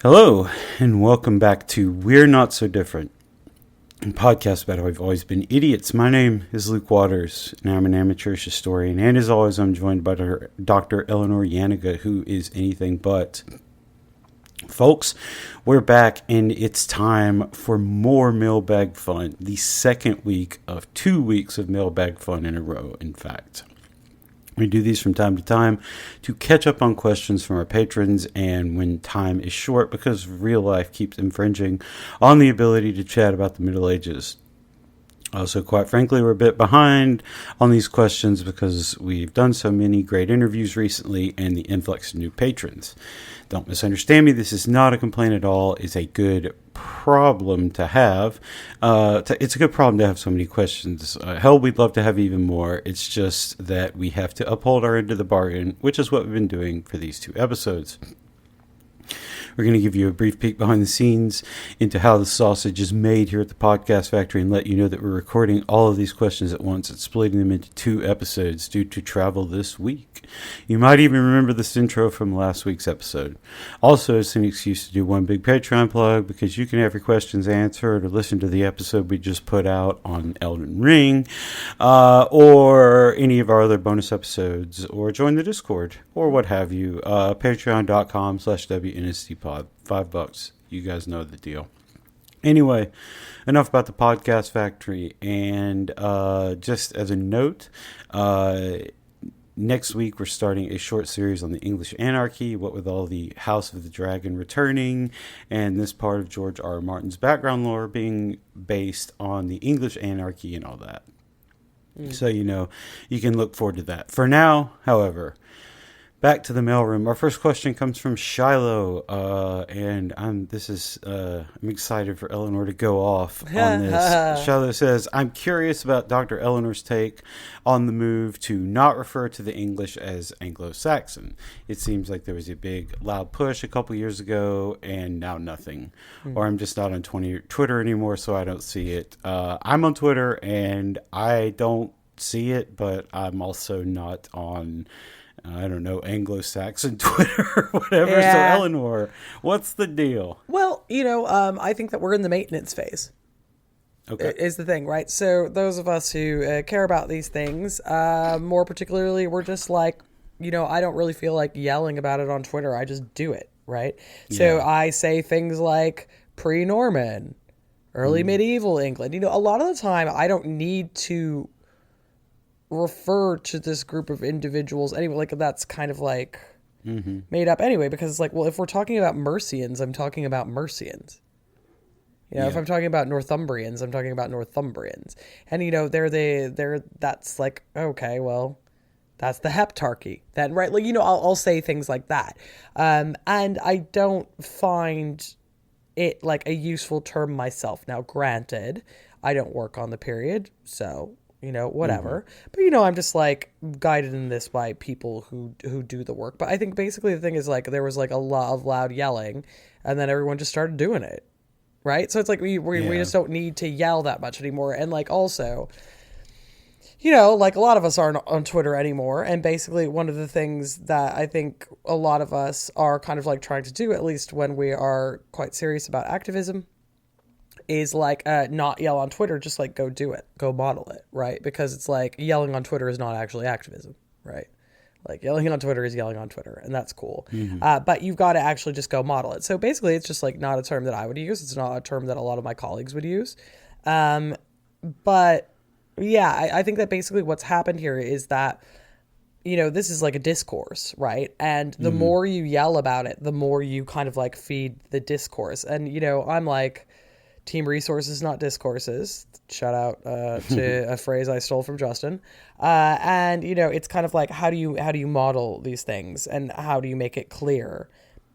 Hello, and welcome back to We're Not So Different, a podcast about how we've always been idiots. My name is Luke Waters, and I'm an amateurish historian, and as always, I'm joined by Dr. Eleanor Yaniga, who is anything but. Folks, we're back, and it's time for more mailbag fun. The second week of 2 weeks of mailbag fun in a row, in fact. We do these from time to time to catch up on questions from our patrons, and when time is short, because real life keeps infringing on the ability to chat about the Middle Ages. Also, quite frankly, we're a bit behind on these questions because we've done so many great interviews recently and the influx of new patrons. Don't misunderstand me. This is not a complaint at all. It's a good problem to have. It's a good problem to have so many questions. Hell, we'd love to have even more. It's just that we have to uphold our end of the bargain, which is what we've been doing for these 2 episodes. We're going to give you a brief peek behind the scenes into how the sausage is made here at the Podcast Factory and let you know that we're recording all of these questions at once and splitting them into 2 episodes due to travel this week. You might even remember this intro from last week's episode. Also, it's an excuse to do one big Patreon plug because you can have your questions answered or listen to the episode we just put out on Elden Ring or any of our other bonus episodes or join the Discord or what have you. Patreon.com/WNSDpod. $5. You guys know the deal. Anyway, enough about the Podcast Factory. And just as a note, next week we're starting a short series on the English anarchy, what with all the House of the Dragon returning, and this part of George R. R. Martin's background lore being based on the English anarchy and all that. So, you can look forward to that. For now, however, back to the mailroom. Our first question comes from Shiloh, and I'm excited for Eleanor to go off on this. Shiloh says, I'm curious about Dr. Eleanor's take on the move to not refer to the English as Anglo-Saxon. It seems like there was a big, loud push a couple years ago, and now nothing. Or I'm just not on Twitter anymore, so I don't see it. I'm on Twitter, and I don't see it, but I'm also not on Anglo-Saxon Twitter or whatever. Yeah. So, Eleanor, what's the deal? Well, I think that we're in the maintenance phase. Okay. Is the thing, right? So those of us who care about these things, more particularly, we're just like, I don't really feel like yelling about it on Twitter. I just do it, right? Yeah. So I say things like pre-Norman, early medieval England. A lot of the time I don't need to refer to this group of individuals anyway, like that's kind of like made up anyway, because it's like, well, if we're talking about Mercians, I'm talking about Mercians. If I'm talking about Northumbrians, I'm talking about Northumbrians. And they're that's like, okay, well, that's the heptarchy. Then right, like I'll say things like that. And I don't find it like a useful term myself. Now, granted, I don't work on the period, so whatever. But, I'm just like guided in this by people who do the work. But I think basically the thing is like there was like a lot of loud yelling and then everyone just started doing it. Right. So it's like we just don't need to yell that much anymore. And like also, like a lot of us aren't on Twitter anymore. And basically one of the things that I think a lot of us are kind of like trying to do, at least when we are quite serious about activism, is like not yell on Twitter, just like go do it, go model it, right? Because it's like yelling on Twitter is not actually activism, right? Like yelling on Twitter is yelling on Twitter, and that's cool. But you've got to actually just go model it. So basically, it's just like not a term that I would use. It's not a term that a lot of my colleagues would use. But yeah, I think that basically what's happened here is that this is like a discourse, right? And the more you yell about it, the more you kind of like feed the discourse. And I'm like, team resources, not discourses. Shout out to a phrase I stole from Justin. And it's kind of like how do you model these things and how do you make it clear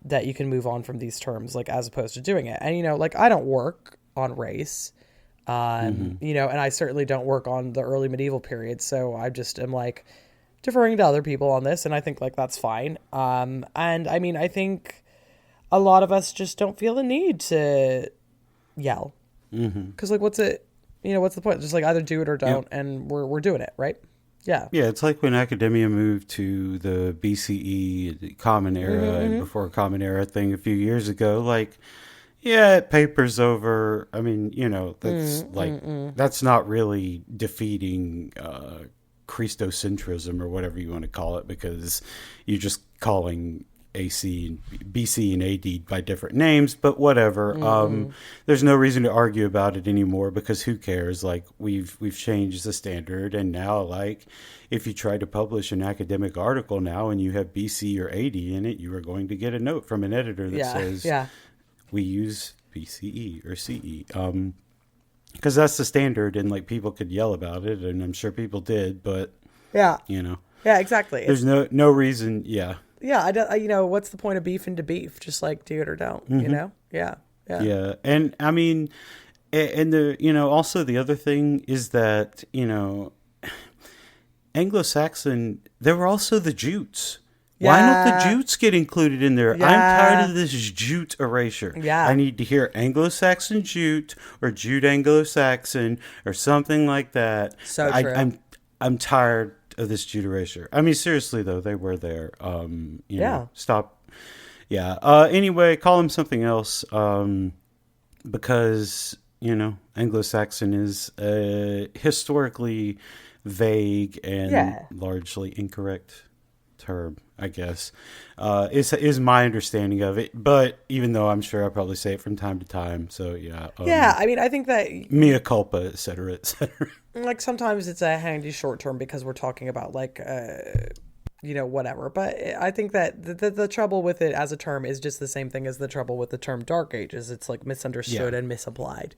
that you can move on from these terms, like as opposed to doing it. And like I don't work on race, and I certainly don't work on the early medieval period. So I just am like deferring to other people on this, and I think like that's fine. And I mean I think a lot of us just don't feel the need to yell, because like what's the point? Just like either do it or don't, and we're doing it, right? Yeah. Yeah, it's like when academia moved to the BCE, the Common Era, and before Common Era thing a few years ago. Like, yeah, it papers over. I mean, that's not really defeating Christocentrism or whatever you want to call it, because you're just calling AC and BC and AD by different names, but whatever. There's no reason to argue about it anymore, because who cares? Like, we've changed the standard, and now, like, if you try to publish an academic article now and you have BC or AD in it, you are going to get a note from an editor that says we use BCE or CE. Because that's the standard, and like, people could yell about it, and I'm sure people did, but yeah, exactly. There's no reason. I don't, what's the point of beefing to beef? Just like, do it or don't, Yeah. And I mean, and also the other thing is that, Anglo-Saxon, there were also the Jutes. Why don't the Jutes get included in there? Yeah. I'm tired of this Jute erasure. Yeah. I need to hear Anglo-Saxon Jute or Jute Anglo-Saxon or something like that. So true. I'm tired of this Jute erasure. I mean, seriously though, they were there. Stop. Yeah. Anyway, call them something else. Because Anglo-Saxon is historically vague and largely incorrect term, I guess, is my understanding of it. But even though I'm sure I probably say it from time to time, so I mean, I think that mea culpa, et cetera, et cetera. Like, sometimes it's a handy short term because we're talking about like whatever. But I think that the trouble with it as a term is just the same thing as the trouble with the term Dark Ages. It's like misunderstood and misapplied.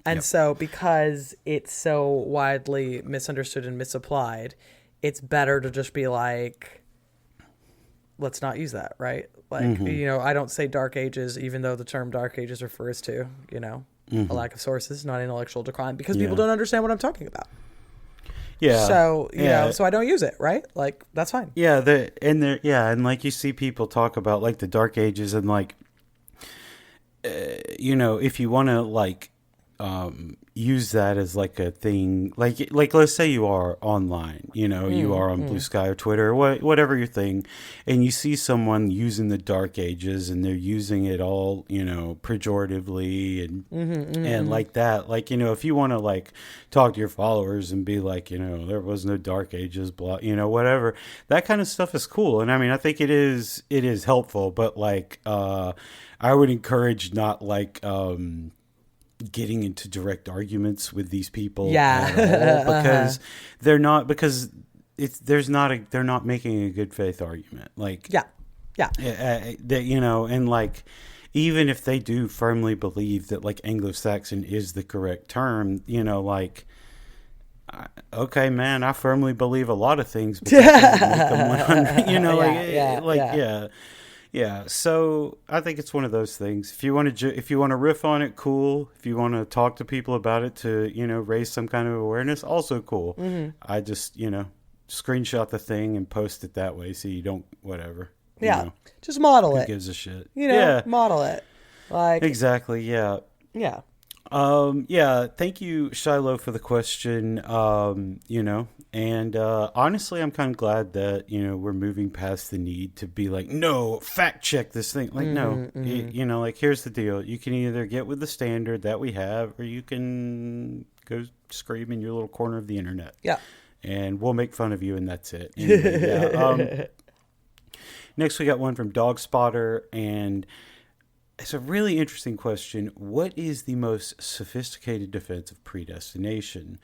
And so because it's so widely misunderstood and misapplied, it's better to just be like, let's not use that, right? Like, I don't say Dark Ages, even though the term Dark Ages refers to, a lack of sources, not intellectual decline, because people don't understand what I'm talking about. Yeah. So, so I don't use it, right? Like, that's fine. Yeah. And like, you see people talk about like the Dark Ages, and like, if you want to like, use that as like a thing, like let's say you are online, you are on Blue Sky or Twitter or whatever your thing, and you see someone using the Dark Ages and they're using it all, pejoratively and like that, like, if you want to like talk to your followers and be like, there was no Dark Ages, blah, whatever, that kind of stuff is cool. And I mean, I think it is helpful, but like, I would encourage not like, getting into direct arguments with these people at all, because they're not making a good faith argument. Like, and like, even if they do firmly believe that like Anglo-Saxon is the correct term, like, okay, man, I firmly believe a lot of things, but that doesn't make them 100, Yeah, so I think it's one of those things. If you want to riff on it, cool. If you want to talk to people about it to, raise some kind of awareness, also cool. I just, screenshot the thing and post it that way, so you don't whatever. Just model it. Who gives a shit? Model it. Like, exactly. Yeah. Thank you, Shiloh, for the question. And honestly, I'm kind of glad that, we're moving past the need to be like, no, fact check this thing. Like, like, here's the deal. You can either get with the standard that we have, or you can go scream in your little corner of the internet. Yeah. And we'll make fun of you, and that's it. Anyway, next, we got one from Dog Spotter, and it's a really interesting question. What is the most sophisticated defense of predestination?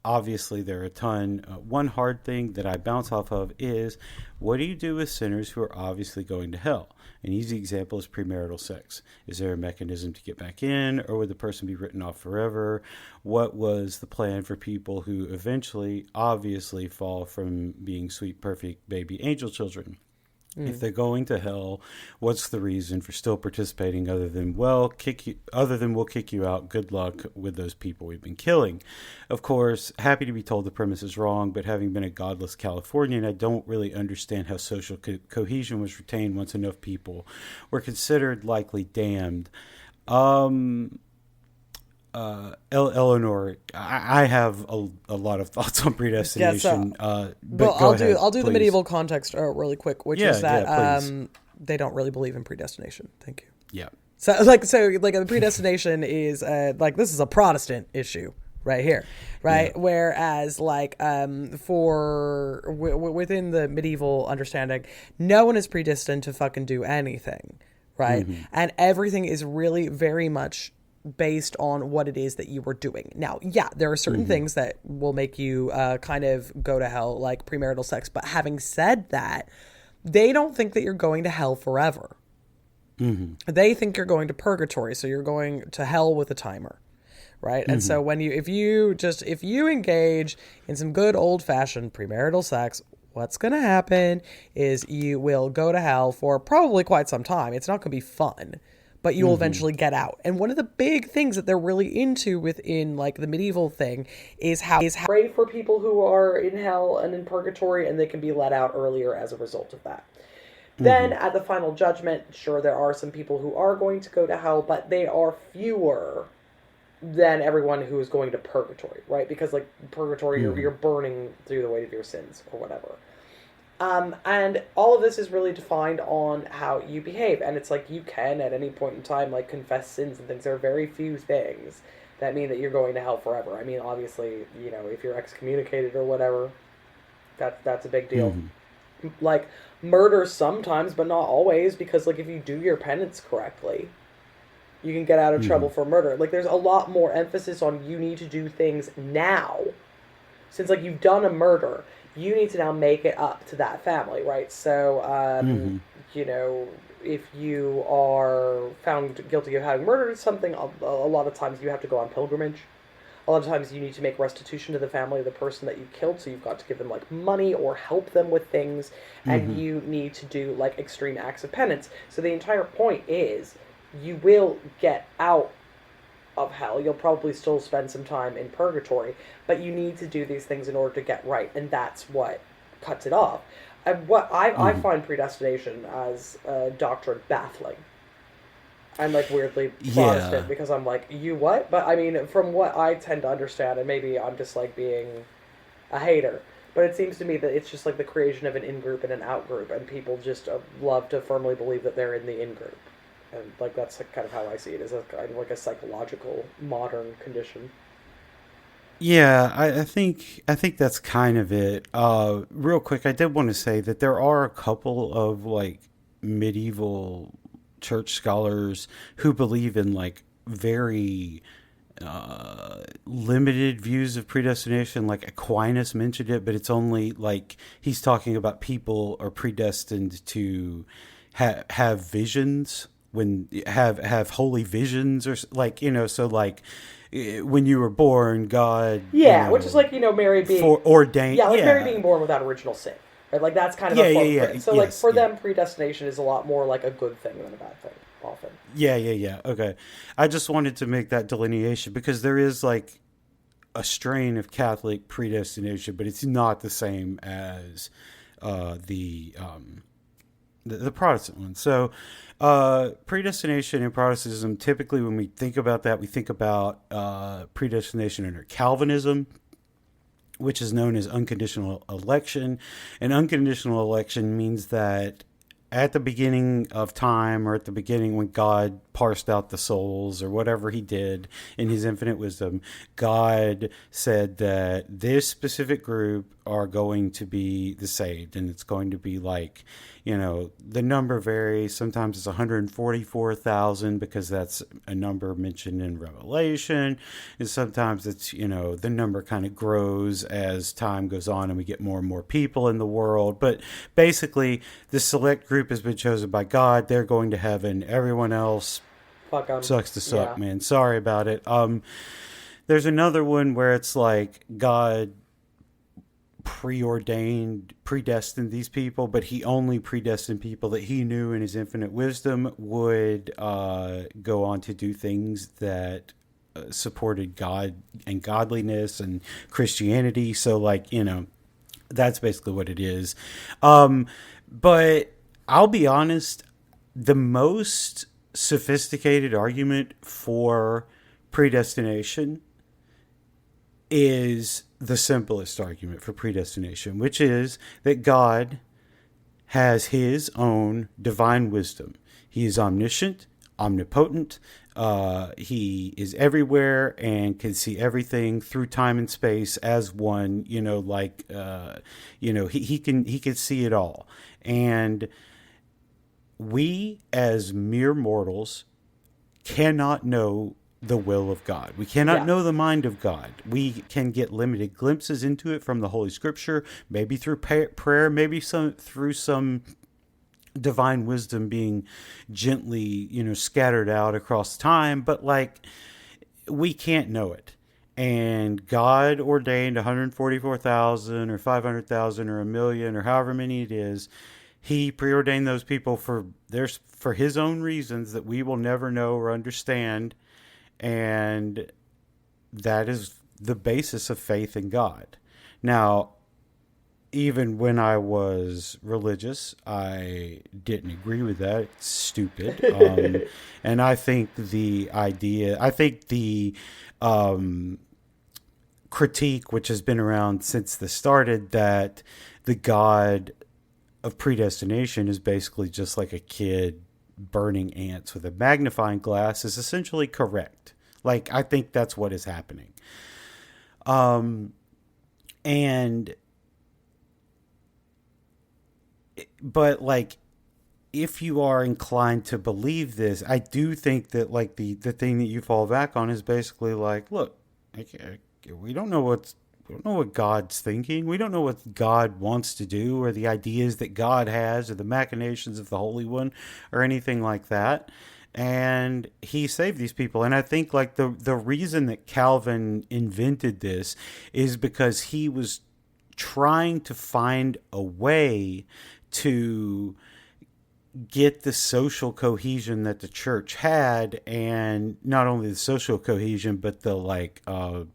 Obviously, there are a ton. One hard thing that I bounce off of is, what do you do with sinners who are obviously going to hell? An easy example is premarital sex. Is there a mechanism to get back in, or would the person be written off forever? What was the plan for people who eventually, obviously, fall from being sweet, perfect baby angel children? If they're going to hell, what's the reason for still participating other than we'll kick you out? Good luck with those people we've been killing. Of course, happy to be told the premise is wrong, but having been a godless Californian, I don't really understand how social cohesion was retained once enough people were considered likely damned. Eleanor, I have a lot of thoughts on predestination. Well, But go ahead, I'll do the please. medieval context really quick, which is Yeah, that please. they don't really believe in predestination. Thank you. Yeah. So the predestination is this is a Protestant issue right here, right? Yeah. Whereas within the medieval understanding, no one is predestined to fucking do anything, right? And everything is really very much based on what it is that you were doing. Now, yeah, there are certain things that will make you kind of go to hell, like premarital sex. But having said that, they don't think that you're going to hell forever. They think you're going to purgatory, so you're going to hell with a timer, right? And so if you engage in some good old fashioned premarital sex, what's going to happen is you will go to hell for probably quite some time. It's not going to be fun, but you will eventually get out. And one of the big things that they're really into within like the medieval thing is how pray for people who are in hell and in purgatory, and they can be let out earlier as a result of that. Then at the final judgment, sure, there are some people who are going to go to hell, but they are fewer than everyone who is going to purgatory, right? Because like purgatory, you're burning through the weight of your sins or whatever. And all of this is really defined on how you behave. And it's like you can at any point in time like confess sins and things. There are very few things that mean that you're going to hell forever. I mean, obviously, you know, if you're excommunicated or whatever, that's a big deal. Like murder sometimes, but not always, because like if you do your penance correctly, you can get out of trouble for murder. Like there's a lot more emphasis on you need to do things now. Since like you've done a murder, you need to now make it up to that family, right? So, you know, if you are found guilty of having murdered something, a lot of times you have to go on pilgrimage. A lot of times you need to make restitution to the family of the person that you killed, so you've got to give them, like, money or help them with things, and you need to do, like, extreme acts of penance. So the entire point is, you will get out of hell. You'll probably still spend some time in purgatory, but you need to do these things in order to get right, and that's what cuts it off. And what I find predestination as a doctrine baffling. I'm like weirdly Protestant because I'm like, you what? But I mean, from what I tend to understand, and maybe I'm just like being a hater, but it seems to me that it's just like the creation of an in-group and an out-group, and people just love to firmly believe that they're in the in-group. And like that's like kind of how I see it, as a kind of like a psychological modern condition. Yeah, I think that's kind of it. Real quick, I did want to say that there are a couple of like medieval church scholars who believe in like very limited views of predestination. Like Aquinas mentioned it, but it's only like he's talking about people are predestined to have visions, when have holy visions, or like, you know, so like when you were born, God, which is like, you know, Mary being ordained, Mary being born without original sin. Right? Like that's kind of a form of prayer. So like for them, predestination is a lot more like a good thing than a bad thing, often. Yeah. Okay. I just wanted to make that delineation because there is like a strain of Catholic predestination, but it's not the same as the Protestant one. So predestination in Protestantism, typically when we think about that, we think about predestination under Calvinism, which is known as unconditional election. And unconditional election means that at the beginning of time, or at the beginning when God parsed out the souls or whatever he did in his infinite wisdom, God said that this specific group are going to be the saved. And it's going to be like, you know, the number varies. Sometimes it's 144,000 because that's a number mentioned in Revelation. And sometimes it's, you know, the number kind of grows as time goes on and we get more and more people in the world. But basically, the select group has been chosen by God. They're going to heaven. Everyone else sucks to suck, man. Sorry about it. There's another one where it's like God predestined these people, but he only predestined people that he knew in his infinite wisdom would go on to do things that supported God and godliness and Christianity. So like, you know, that's basically what it is. But I'll be honest, the most sophisticated argument for predestination is the simplest argument for predestination, which is that God has his own divine wisdom. He is omniscient, omnipotent. He is everywhere and can see everything through time and space as one. He can see it all. And we, as mere mortals, cannot know the will of God. We cannot know the mind of God. We can get limited glimpses into it from the Holy Scripture, maybe through prayer, maybe through some divine wisdom being gently, scattered out across time, but we can't know it. And God ordained 144,000 or 500,000 or a million or however many it is. He preordained those people for his own reasons that we will never know or understand. And that is the basis of faith in God. Now, even when I was religious, I didn't agree with that. It's stupid. And I think the critique, which has been around since this started, that the God of predestination is basically just like a kid burning ants with a magnifying glass, is essentially correct. I think that's what is happening. But if you are inclined to believe this, I do think that the thing that you fall back on is basically look, we don't know what God's thinking. We don't know what God wants to do, or the ideas that God has, or the machinations of the Holy One, or anything like that. And he saved these people. And I think the reason that Calvin invented this is because he was trying to find a way to get the social cohesion that the church had, and not only the social cohesion, but the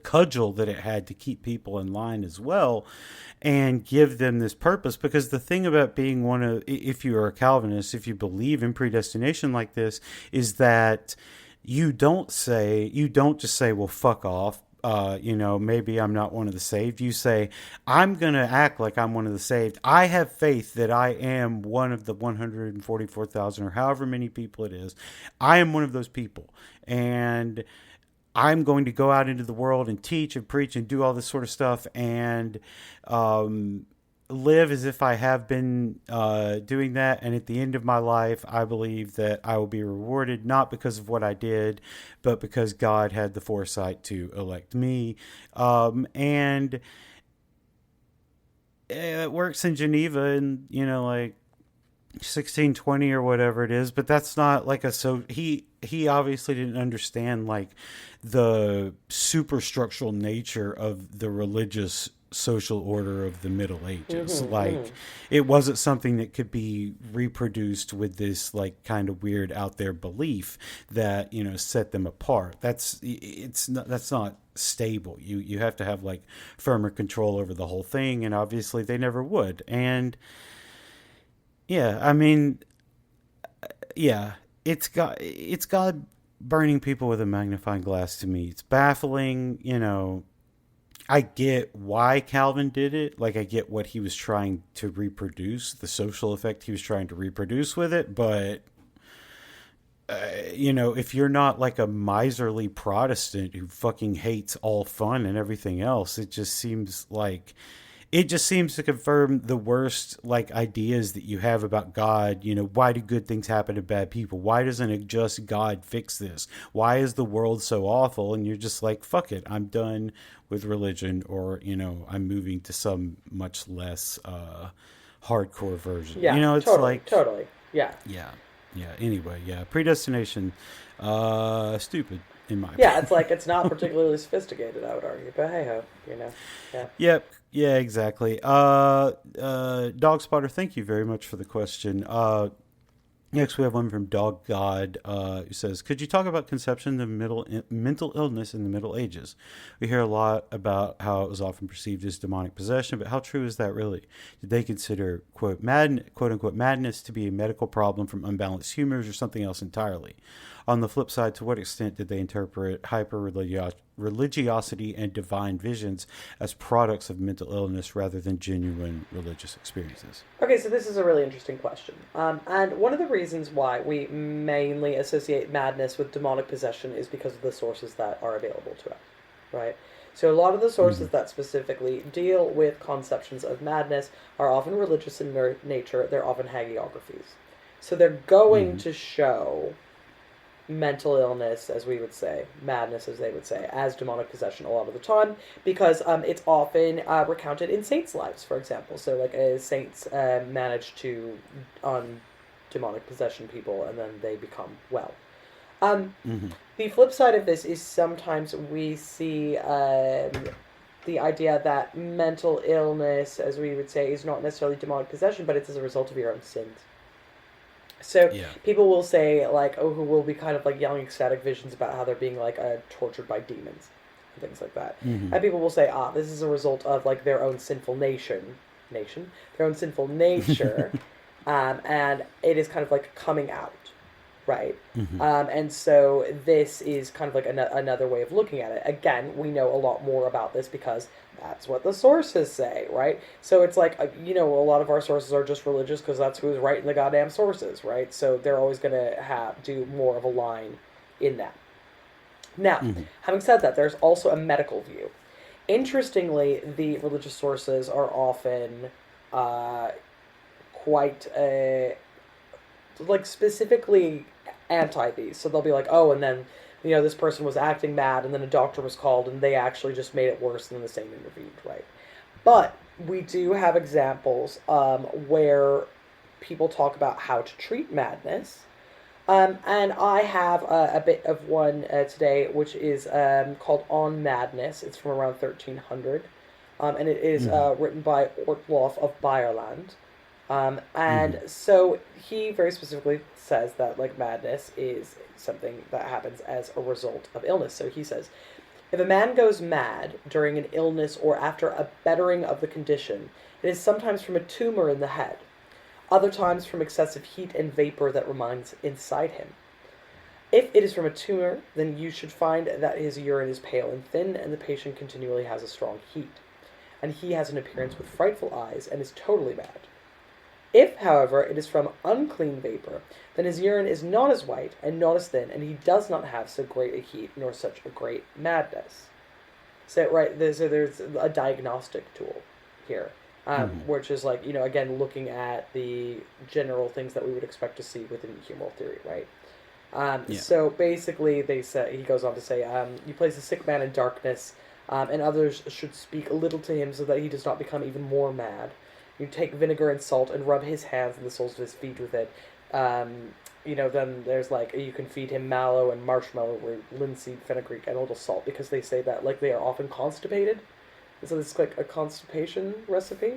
cudgel that it had to keep people in line as well, and give them this purpose. Because the thing about being if you are a Calvinist, if you believe in predestination like this, is that you don't just say, well, fuck off. Maybe I'm not one of the saved. You say, I'm going to act like I'm one of the saved. I have faith that I am one of the 144,000 or however many people it is. I am one of those people. And I'm going to go out into the world and teach and preach and do all this sort of stuff, and live as if I have been doing that. And at the end of my life, I believe that I will be rewarded, not because of what I did, but because God had the foresight to elect me. And it works in Geneva, and 1620 or whatever it is, but that's not he obviously didn't understand the superstructural nature of the religious social order of the Middle Ages. It wasn't something that could be reproduced with this kind of weird out there belief that set them apart. That's not stable. You have to have firmer control over the whole thing, and obviously they never would. And it's God burning people with a magnifying glass. To me, it's baffling. I get why Calvin did it. I get what he was trying to reproduce, the social effect he was trying to reproduce with it. But, if you're not a miserly Protestant who fucking hates all fun and everything else, it just seems to confirm the worst ideas that you have about God. Why do good things happen to bad people? Why doesn't a just God fix this? Why is the world so awful? And you're just fuck it, I'm done with religion, or I'm moving to some much less hardcore version. Yeah, It's totally. Yeah. Anyway, predestination, stupid. In my opinion. It's not particularly sophisticated, I would argue, but hey ho, Yeah. Yep. Yeah, exactly. Dog Spotter, thank you very much for the question. Next, we have one from Dog God, who says, could you talk about conception of mental illness in the Middle Ages? We hear a lot about how it was often perceived as demonic possession, but how true is that really? Did they consider, quote unquote, madness to be a medical problem from unbalanced humors or something else entirely? On the flip side, to what extent did they interpret religiosity and divine visions as products of mental illness rather than genuine religious experiences? Okay, so this is a really interesting question. And one of the reasons why we mainly associate madness with demonic possession is because of the sources that are available to us, right? So a lot of the sources that specifically deal with conceptions of madness are often religious in nature. They're often hagiographies. So they're going to show mental illness, as we would say, madness, as they would say, as demonic possession a lot of the time, because it's often recounted in saints' lives, for example. So, like, saints manage to demonic possession people, and then they become well. The flip side of this is sometimes we see the idea that mental illness, as we would say, is not necessarily demonic possession, but it's as a result of your own sins. So people will say, like, who will be kind of like yelling ecstatic visions about how they're being like tortured by demons and things like that. And people will say, this is a result of like their own sinful their own sinful nature, and it is kind of like coming out, right? And so this is kind of like another way of looking at it. Again, we know a lot more about this because that's what the sources say, right? So it's like, a lot of our sources are just religious because that's who's writing the goddamn sources, right? So they're always going to do more of a line in that. Now, having said that, there's also a medical view. Interestingly, the religious sources are often quite like specifically anti these. So they'll be like, and then this person was acting mad, and then a doctor was called, and they actually just made it worse, and then the saint intervened, right? But we do have examples where people talk about how to treat madness, and I have a bit of one today, which is called On Madness. It's from around 1300, and it is written by Ortloff of Beierland. And so he very specifically says that like madness is something that happens as a result of illness. So he says, if a man goes mad during an illness or after a bettering of the condition, it is sometimes from a tumor in the head, other times from excessive heat and vapor that remains inside him. If it is from a tumor, then you should find that his urine is pale and thin, and the patient continually has a strong heat, and he has an appearance with frightful eyes and is totally mad. If, however, it is from unclean vapor, then his urine is not as white and not as thin, and he does not have so great a heat nor such a great madness. So, right, there's a diagnostic tool here, which is like, again, looking at the general things that we would expect to see within humoral theory, right? So basically, he goes on to say, you place a sick man in darkness, and others should speak a little to him so that he does not become even more mad. You take vinegar and salt and rub his hands and the soles of his feet with it. Then there's like, you can feed him mallow and marshmallow or linseed, fenugreek, and a little salt, because they say that like they are often constipated. And so it's like a constipation recipe.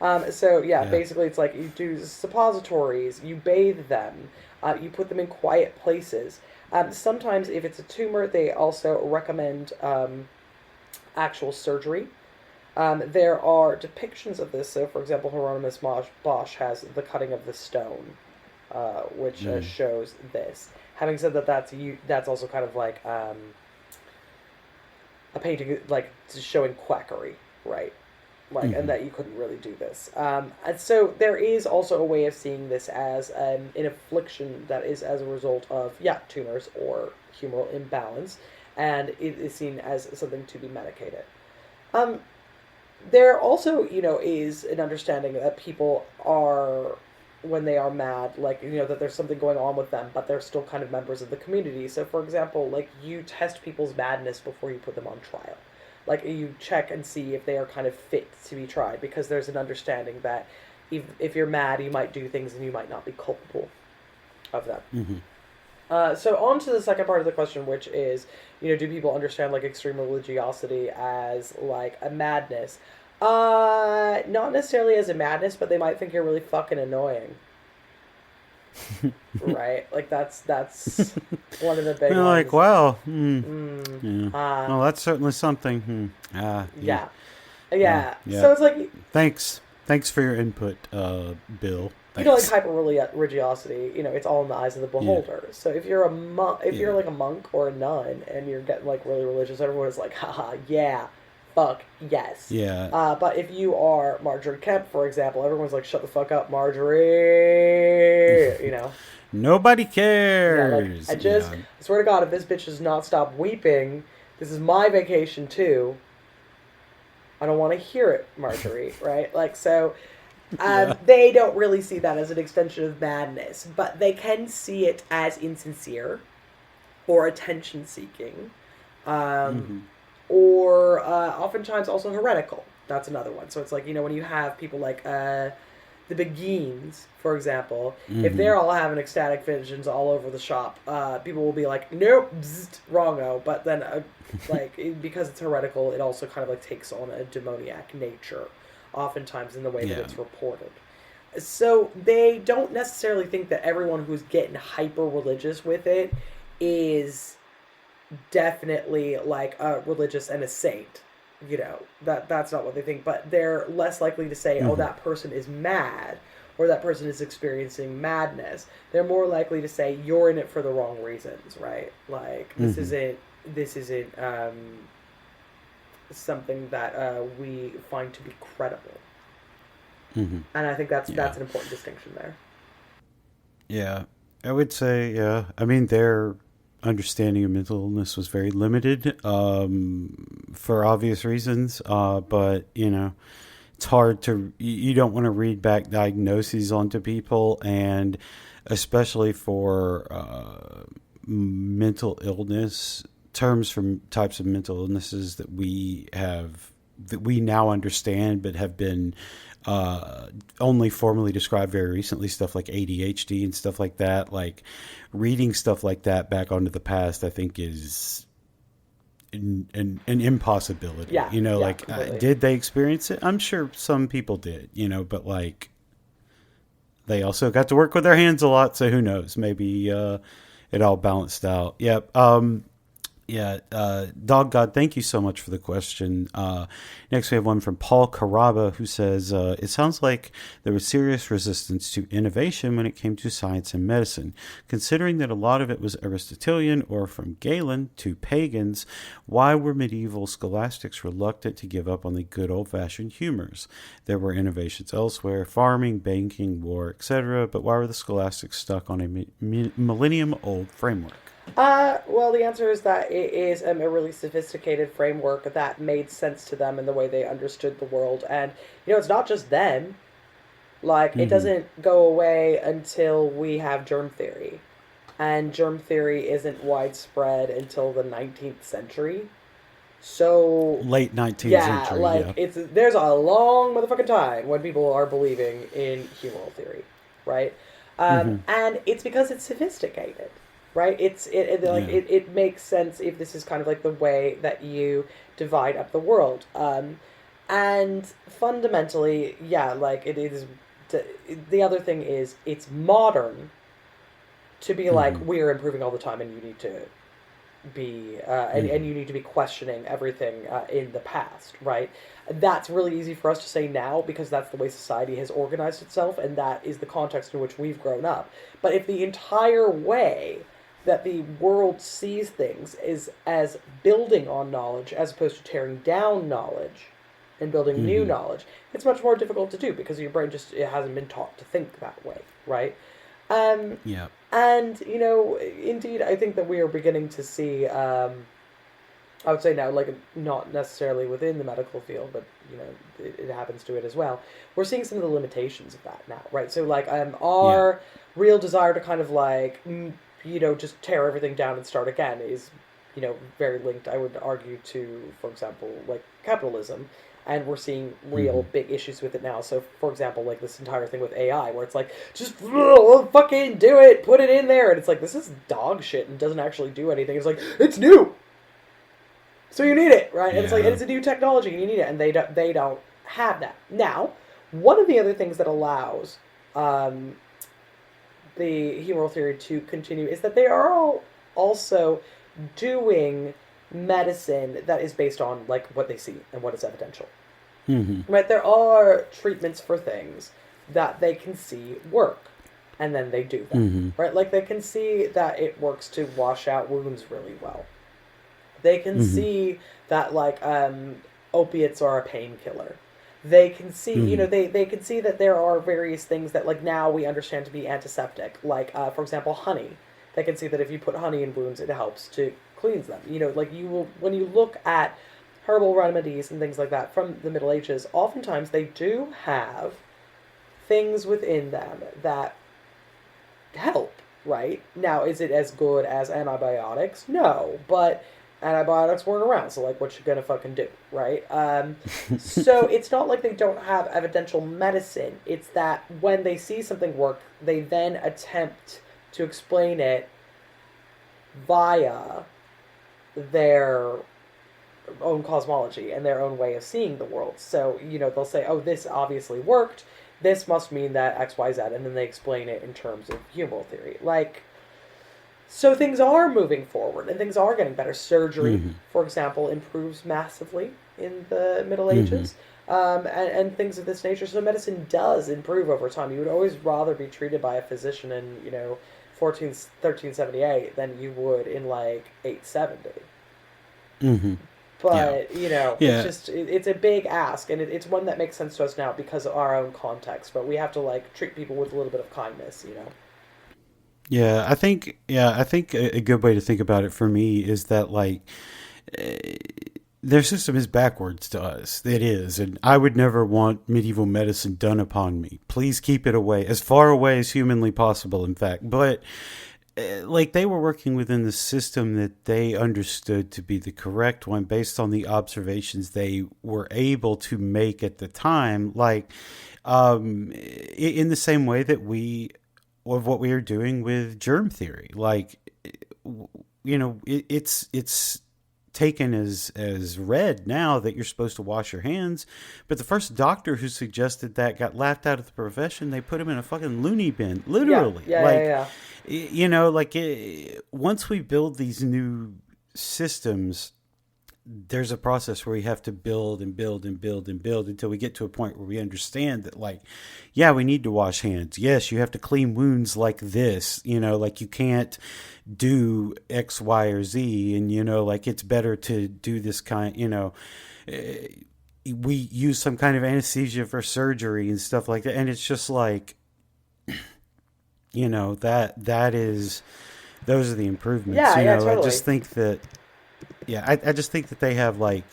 Basically it's like you do suppositories, you bathe them, you put them in quiet places. Sometimes if it's a tumor, they also recommend actual surgery. There are depictions of this. So, for example, Hieronymus Bosch has the cutting of the stone, which shows this. Having said that, that's also kind of like a painting, like showing quackery, right? Like, and that you couldn't really do this. And so there is also a way of seeing this as an affliction that is as a result of tumors or humoral imbalance, and it is seen as something to be medicated. There also, is an understanding that people are, when they are mad, like, that there's something going on with them, but they're still kind of members of the community. So, for example, like, you test people's madness before you put them on trial. Like, you check and see if they are kind of fit to be tried, because there's an understanding that if you're mad, you might do things and you might not be culpable of them. So on to the second part of the question, which is, do people understand like extreme religiosity as like a madness? Not necessarily as a madness, but they might think you're really fucking annoying. Right? Like that's one of the big ones. Like, wow. Well, that's certainly something. Yeah. So it's like, thanks. Thanks for your input, Bill. You know, like Thanks. hyper religiosity, you know, it's all in the eyes of the Yeah. beholder. So if you're a monk, if you're Yeah. like a monk or a nun, and you're getting like really religious, everyone is like, haha, yeah, fuck, yes. Yeah. But if you are Marjorie Kemp, for example, everyone's like, shut the fuck up, Marjorie. You know, Nobody yeah, like cares. I Yeah. swear to God, if this bitch does not stop weeping, this is my vacation too. I don't want to hear it, Marjorie. Right? Like so. Yeah. They don't really see that as an extension of madness, but they can see it as insincere or attention seeking, um, Mm-hmm. or oftentimes also heretical. That's another one. So it's like, you know, when you have people like the Beguines, for example, if Mm-hmm. they're all having ecstatic visions all over the shop, people will be like, nope, bzzzt, wrongo. But then, because it's heretical, it also kind of like takes on a demoniac nature, oftentimes in the way that Yeah. it's reported. So they don't necessarily think that everyone who's getting hyper religious with it is definitely like a religious and a saint. You know, that's not what they think, but they're less likely to say, oh, Mm-hmm. that person is mad or that person is experiencing madness. They're more likely to say you're in it for the wrong reasons, right? Like Mm-hmm. this isn't something that we find to be credible. Mm-hmm. And I think Yeah. that's an important distinction there. Yeah. I would say, yeah. I mean, their understanding of mental illness was very limited, for obvious reasons. But, you know, it's hard to, you don't want to read back diagnoses onto people, and especially for mental illness, terms from types of mental illnesses that we now understand but have been uh, only formally described very recently, stuff like ADHD and stuff like that. Like reading stuff like that back onto the past, I think is an impossibility. Yeah, You know, yeah, like completely. did they experience it? I'm sure some people did. You know, but like they also got to work with their hands a lot, so who knows? Maybe it all balanced out. Yep. Yeah, Dog God, thank you so much for the question. Next, we have one from Paul Caraba who says, it sounds like there was serious resistance to innovation when it came to science and medicine. Considering that a lot of it was Aristotelian or from Galen to pagans, why were medieval scholastics reluctant to give up on the good old fashioned humors? There were innovations elsewhere, farming, banking, war, etc., but why were the scholastics stuck on a millennium old framework? Well, the answer is that it is a really sophisticated framework that made sense to them in the way they understood the world. And, you know, it's not just them. Like, it Mm-hmm. doesn't go away until we have germ theory. And germ theory isn't widespread until the 19th century. So, Late 19th yeah, century, like, yeah. there's a long motherfucking time when people are believing in humoral theory, right? Mm-hmm. And it's because it's sophisticated, right? Yeah. It makes sense if this is kind of like the way that you divide up the world. And fundamentally, yeah, like it is. The other thing is it's modern to be like Mm-hmm. we're improving all the time, and you need to be and Mm-hmm. you need to be questioning everything in the past, right? That's really easy for us to say now because that's the way society has organized itself, and that is the context in which we've grown up. But if the entire way that the world sees things is as building on knowledge as opposed to tearing down knowledge and building new Mm-hmm. knowledge, it's much more difficult to do because your brain just it hasn't been taught to think that way, right? Um, Yeah. and you know, indeed, I think that we are beginning to see. I would say now, like not necessarily within the medical field, but you know, it happens to it as well. We're seeing some of the limitations of that now, right? So, like, Yeah. our real desire to kind of like, you know, just tear everything down and start again is, you know, very linked. I would argue to, for example, like capitalism, and we're seeing real Mm-hmm. big issues with it now. So, for example, like this entire thing with AI, where it's like, just fucking do it, put it in there, and it's like this is dog shit and doesn't actually do anything. It's like it's new, so you need it, right? And it's like and Yeah. it's a new technology, and you need it, and they don't have that now. One of the other things that allows um, the humoral theory to continue is that they are all also doing medicine that is based on like what they see and what is evidential, Right? There are treatments for things that they can see work, and then they do them. Right? Like they can see that it works to wash out wounds really well. They can see that like opiates are a painkiller. They can see, they can see that there are various things that like now we understand to be antiseptic. Like for example, honey. They can see that if you put honey in wounds, it helps to cleanse them. Like you will when you look at herbal remedies and things like that from the Middle Ages, oftentimes they do have things within them that help, right? Now, is it as good as antibiotics? No, but antibiotics weren't around, so like, what you gonna fucking do, right? So it's not like they don't have evidential medicine. It's that when they see something work, they then attempt to explain it via their own cosmology and their own way of seeing the world. So, they'll say, oh, this obviously worked. This must mean that X, Y, Z. And then they explain it in terms of humoral theory. Like, so things are moving forward and things are getting better. Surgery, for example, improves massively in the Middle Ages. And things of this nature. So medicine does improve over time. You would always rather be treated by a physician in, 1378 than you would in like 870. But, it's just, it's a big ask, and it's one that makes sense to us now because of our own context, but we have to, like, treat people with a little bit of kindness, Yeah, I think a good way to think about it for me is that, like, their system is backwards to us. It is, and I would never want medieval medicine done upon me. Please keep it away, as far away as humanly possible, in fact. But like they were working within the system that they understood to be the correct one based on the observations they were able to make at the time, like in the same way that of what we are doing with germ theory. Like, it's taken as read now that you're supposed to wash your hands, but the first doctor who suggested that got laughed out of the profession. They put him in a fucking loony bin, literally. Once we build these new systems, there's a process where we have to build and build and build and build until we get to a point where we understand that, like, yeah, we need to wash hands. Yes, you have to clean wounds like this, like you can't do X, Y, or Z. And, like it's better to do this kind, we use some kind of anesthesia for surgery and stuff like that. And it's just like, that is, those are the improvements. Totally. I just think that, I just think that they have like,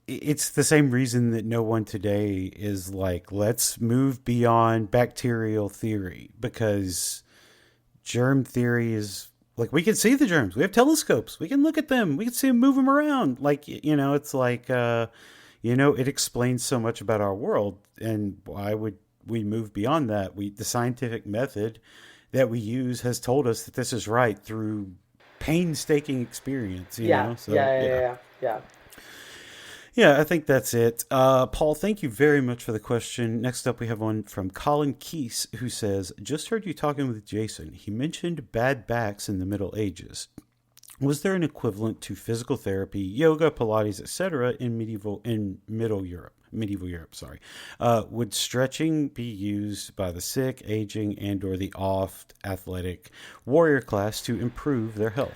it's the same reason that no one today is like, let's move beyond bacterial theory, because germ theory is like, we can see the germs. We have telescopes. We can look at them. We can see them, move them around. Like, it's like, it explains so much about our world. And why would we move beyond that? The scientific method that we use has told us that this is right through painstaking experience, know? So, Yeah, I think that's it. Paul, thank you very much for the question. Next up, we have one from Colin Keese, who says, just heard you talking with Jason. He mentioned bad backs in the Middle Ages. Was there an equivalent to physical therapy, yoga, Pilates, etc. in medieval Europe? Would stretching be used by the sick, aging, and/or the oft athletic warrior class to improve their health?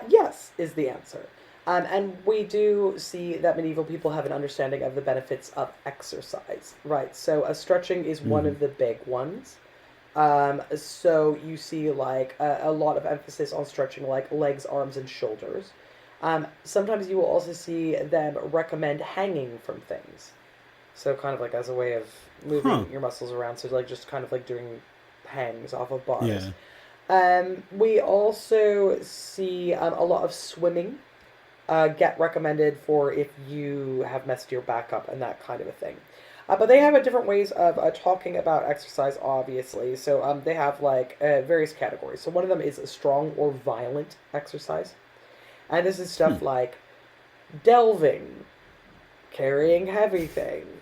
Yes, is the answer. And we do see that medieval people have an understanding of the benefits of exercise, right? So stretching is one of the big ones. So you see like a lot of emphasis on stretching, like legs, arms, and shoulders. Sometimes you will also see them recommend hanging from things. So kind of like as a way of moving your muscles around. So like just kind of like doing hangs off of bars. Yeah. We also see a lot of swimming get recommended for if you have messed your back up and that kind of a thing. But they have different ways of talking about exercise, obviously. So they have like various categories. So one of them is a strong or violent exercise. And this is stuff like delving, carrying heavy things,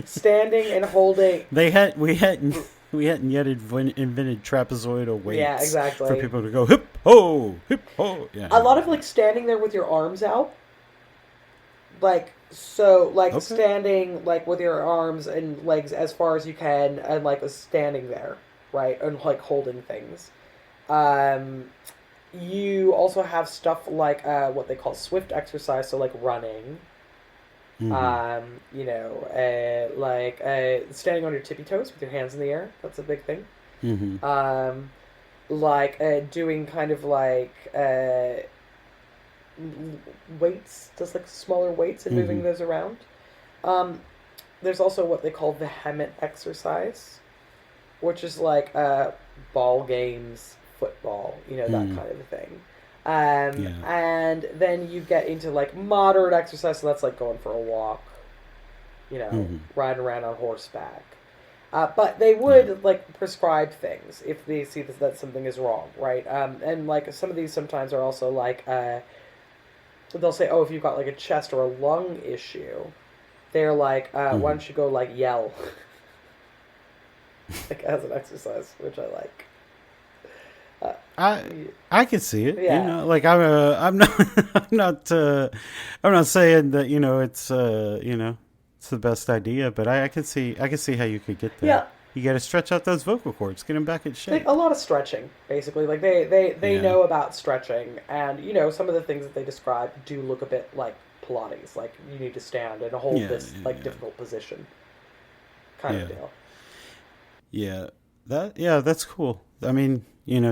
standing and holding. We had we hadn't yet invented trapezoidal Yeah, weights for exactly. people to go hip ho. Yeah, A yeah, lot of like standing there with your arms out, like so, like okay. standing like with your arms and legs as far as you can, and like standing there, right, and like holding things. Um, you also have stuff like what they call swift exercise, so like running. Mm-hmm. Like standing on your tippy toes with your hands in the air. That's a big thing. Mm-hmm. Um, like doing kind of like weights, just like smaller weights and Mm-hmm. moving those around. Um, there's also what they call vehement exercise, which is like ball games, football, that Mm-hmm. kind of a thing. Yeah. And then you get into like moderate exercise, so that's like going for a walk, Mm-hmm. riding around on horseback. But they Yeah. would like prescribe things if they see that something is wrong, right? And like some of these sometimes are also like they'll say, oh, if you've got like a chest or a lung issue, they're like, why Mm-hmm. don't you go like yell, like as an exercise, which I like. Uh, I I can see it. yeah, Like I'm not I'm not I'm not saying that it's it's the best idea, but I can see how you could get that. yeah. You got to stretch out those vocal cords, get them back in Like shape. a lot of stretching, basically. Like they Yeah. know about stretching, and some of the things that they describe do look a bit like Pilates. Like you need to stand and hold Yeah. this like Yeah. difficult position, kind of Yeah. deal. Yeah. That's cool. I mean,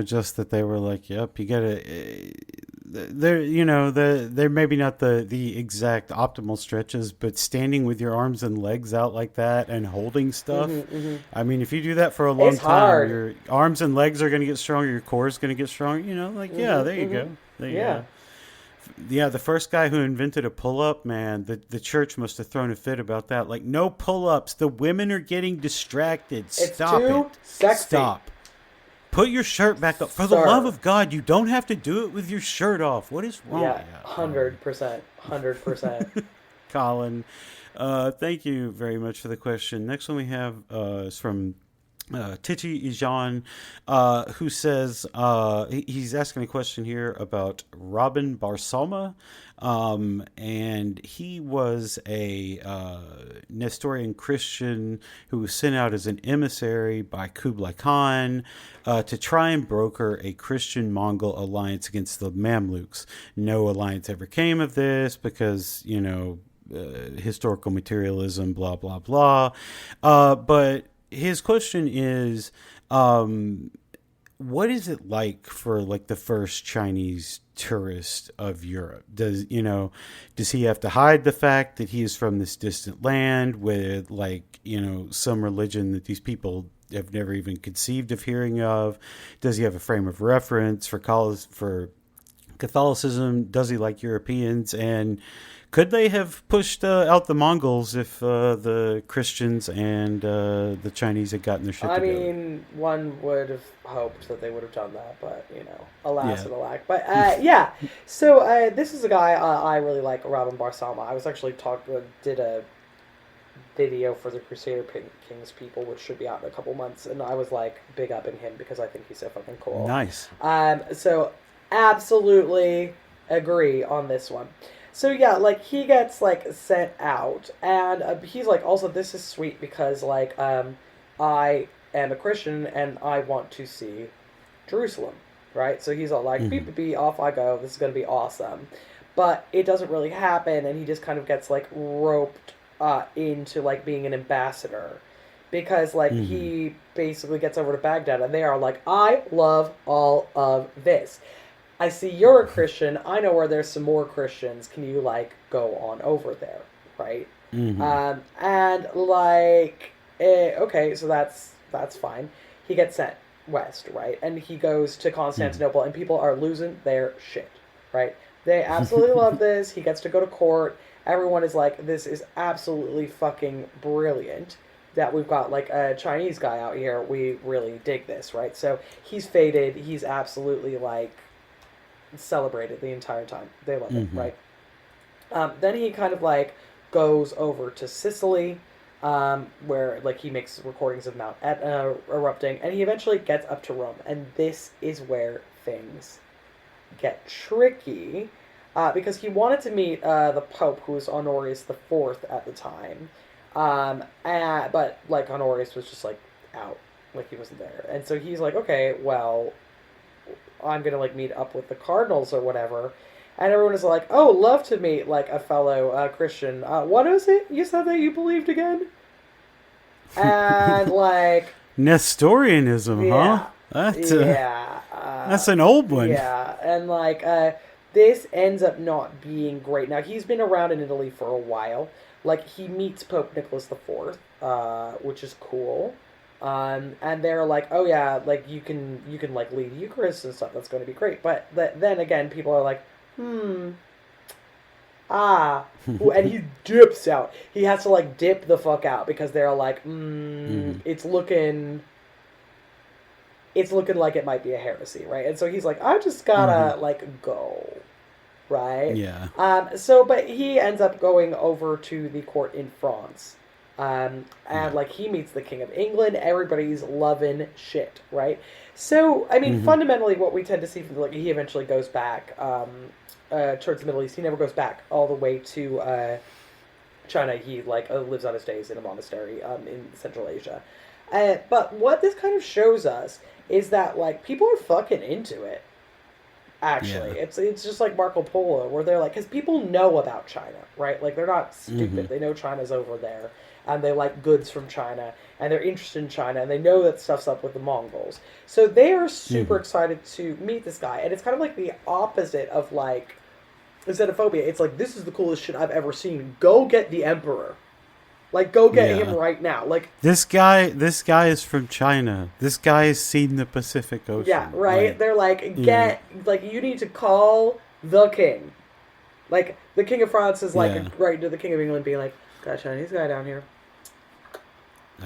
just that they were like, "Yep, you got to they're they're maybe not the exact optimal stretches, but standing with your arms and legs out like that and holding stuff. Mm-hmm. I mean, if you do that for a It's long time, hard. your arms and legs are going to get stronger, your core is going to get stronger. Like yeah, there Mm-hmm. you Mm-hmm. go. There you Yeah. go. Yeah, the first guy who invented a pull up, man, the church must have thrown a fit about that. Like, no pull ups. The women are getting distracted. It's Stop too it. sexy, Stop. Put your shirt back up. For the love sir. of God, you don't have to do it with your shirt off. What is wrong? Yeah, Yeah, 100%, 100%. Colin. Thank you very much for the question. Next one we have is from Titi Ijan, who says he's asking a question here about Robin Barsalma. And he was a Nestorian Christian who was sent out as an emissary by Kublai Khan to try and broker a Christian Mongol alliance against the Mamluks. No alliance ever came of this because, historical materialism, blah, blah, blah. But his question is, what is it like for like the first Chinese tourist of Europe? Does he have to hide the fact that he is from this distant land with like, some religion that these people have never even conceived of hearing of? Does he have a frame of reference for Catholicism? Does he like Europeans? And could they have pushed out the Mongols if the Christians and the Chinese had gotten their shit I together? mean, one would have hoped that they would have done that, but alas Yeah. and alack. But yeah, so this is a guy I really like, Robin Barsama. I was actually did a video for the Crusader Kings people, which should be out in a couple months, and I was like big upping him because I think he's so fucking cool. Nice. So absolutely agree on this one. So yeah, like he gets like sent out, and he's like, also this is sweet because like I am a Christian and I want to see Jerusalem, right? So he's all like, beep Mm-hmm. beep beep, off I go. This is gonna be awesome, but it doesn't really happen, and he just kind of gets like roped into like being an ambassador because like Mm-hmm. he basically gets over to Baghdad and they are like, I love all of this. I see you're a Christian. I know where there's some more Christians. Can you like go on over there, right? Mm-hmm. And like, okay, so that's fine. He gets sent west, right? And he goes to Constantinople, and people are losing their shit, right? They absolutely love this. He gets to go to court. Everyone is like, this is absolutely fucking brilliant that we've got like a Chinese guy out here. We really dig this, right? So he's faded. He's absolutely like celebrated the entire time. They love it, Mm-hmm. right? Then he kind of like goes over to Sicily, where like he makes recordings of Mount Etna erupting, and he eventually gets up to Rome, and this is where things get tricky, because he wanted to meet the Pope, who was Honorius the Fourth at the time, but like Honorius was just like out, like he wasn't there, and so he's like, okay, well, I'm gonna like meet up with the cardinals or whatever. And everyone is like, oh, love to meet like a fellow Christian. What is it you said that you believed again? And like Nestorianism, yeah, huh? That's yeah, that's an old one. yeah, and like this ends up not being great. Now he's been around in Italy for a while. Like he meets Pope Nicholas the Fourth, which is cool. And they're like, oh yeah, like you can like lead Eucharist and stuff. That's going to be great. But then again, people are like, and he dips out. He has to like dip the fuck out because they're like, it's looking like it might be a heresy, right? And so he's like, I just gotta like go, right? Yeah. But he ends up going over to the court in France. And like he meets the King of England. Everybody's loving shit, right? So I mean, fundamentally, what we tend to see from like he eventually goes back towards the Middle East. He never goes back all the way to China. He like lives out his days in a monastery in Central Asia. But what this kind of shows us is that like people are fucking into it. Actually, it's just like Marco Polo, where they're like, because people know about China, right? Like they're not stupid. They know China's over there, and they like goods from China, and they're interested in China, and they know that stuff's up with the Mongols. So they are super excited to meet this guy, and it's kind of like the opposite of like xenophobia. It's like, this is the coolest shit I've ever seen. Go get the emperor. Like, go get him right now. Like this guy is from China. This guy has seen the Pacific Ocean. Yeah, right. Like, they're like, you need to call the king. Like the King of France is like right to the King of England, being like, got a Chinese guy down here.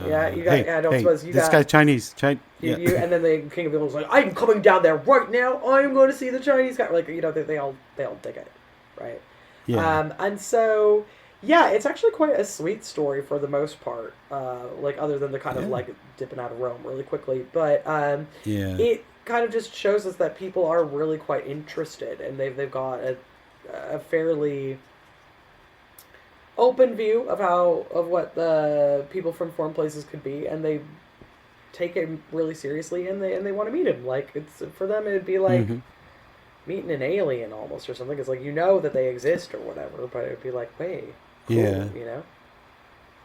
You got. I don't suppose you this got. This guy Chinese. And then the King of England's like, I'm coming down there right now. I am going to see the Chinese guy. Like they all dig it, right? Yeah. And so. Yeah, it's actually quite a sweet story for the most part, like other than the kind of like dipping out of Rome really quickly. But it kind of just shows us that people are really quite interested, and they've got a fairly open view of what the people from foreign places could be, and they take it really seriously, and they want to meet him. Like it's for them, it'd be like. Meeting an alien almost or something. It's like, you know that they exist or whatever, but it'd be like, wait, cool, you know?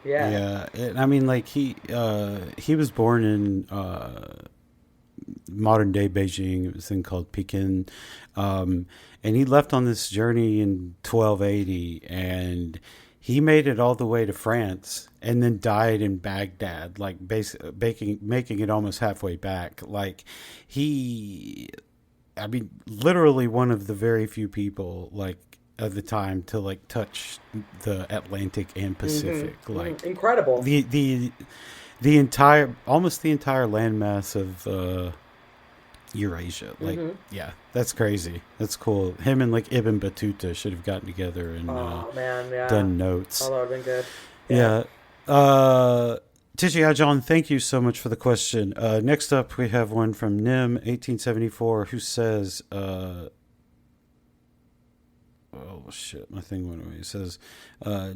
Yeah. I mean, like he was born in modern day Beijing. It was a thing called Pekin, and he left on this journey in 1280, and he made it all the way to France, and then died in Baghdad, like making it almost halfway back. Like I mean, literally one of the very few people, like, at the time to, like, touch the Atlantic and Pacific. Like, incredible. The almost the entire landmass of Eurasia. Like, that's crazy. That's cool. Him and, like, Ibn Battuta should have gotten together and done notes. Oh, that would have been good. Yeah. Tisha John, thank you so much for the question. Next up, we have one from Nim, 1874, who says, oh, shit, my thing went away. He says,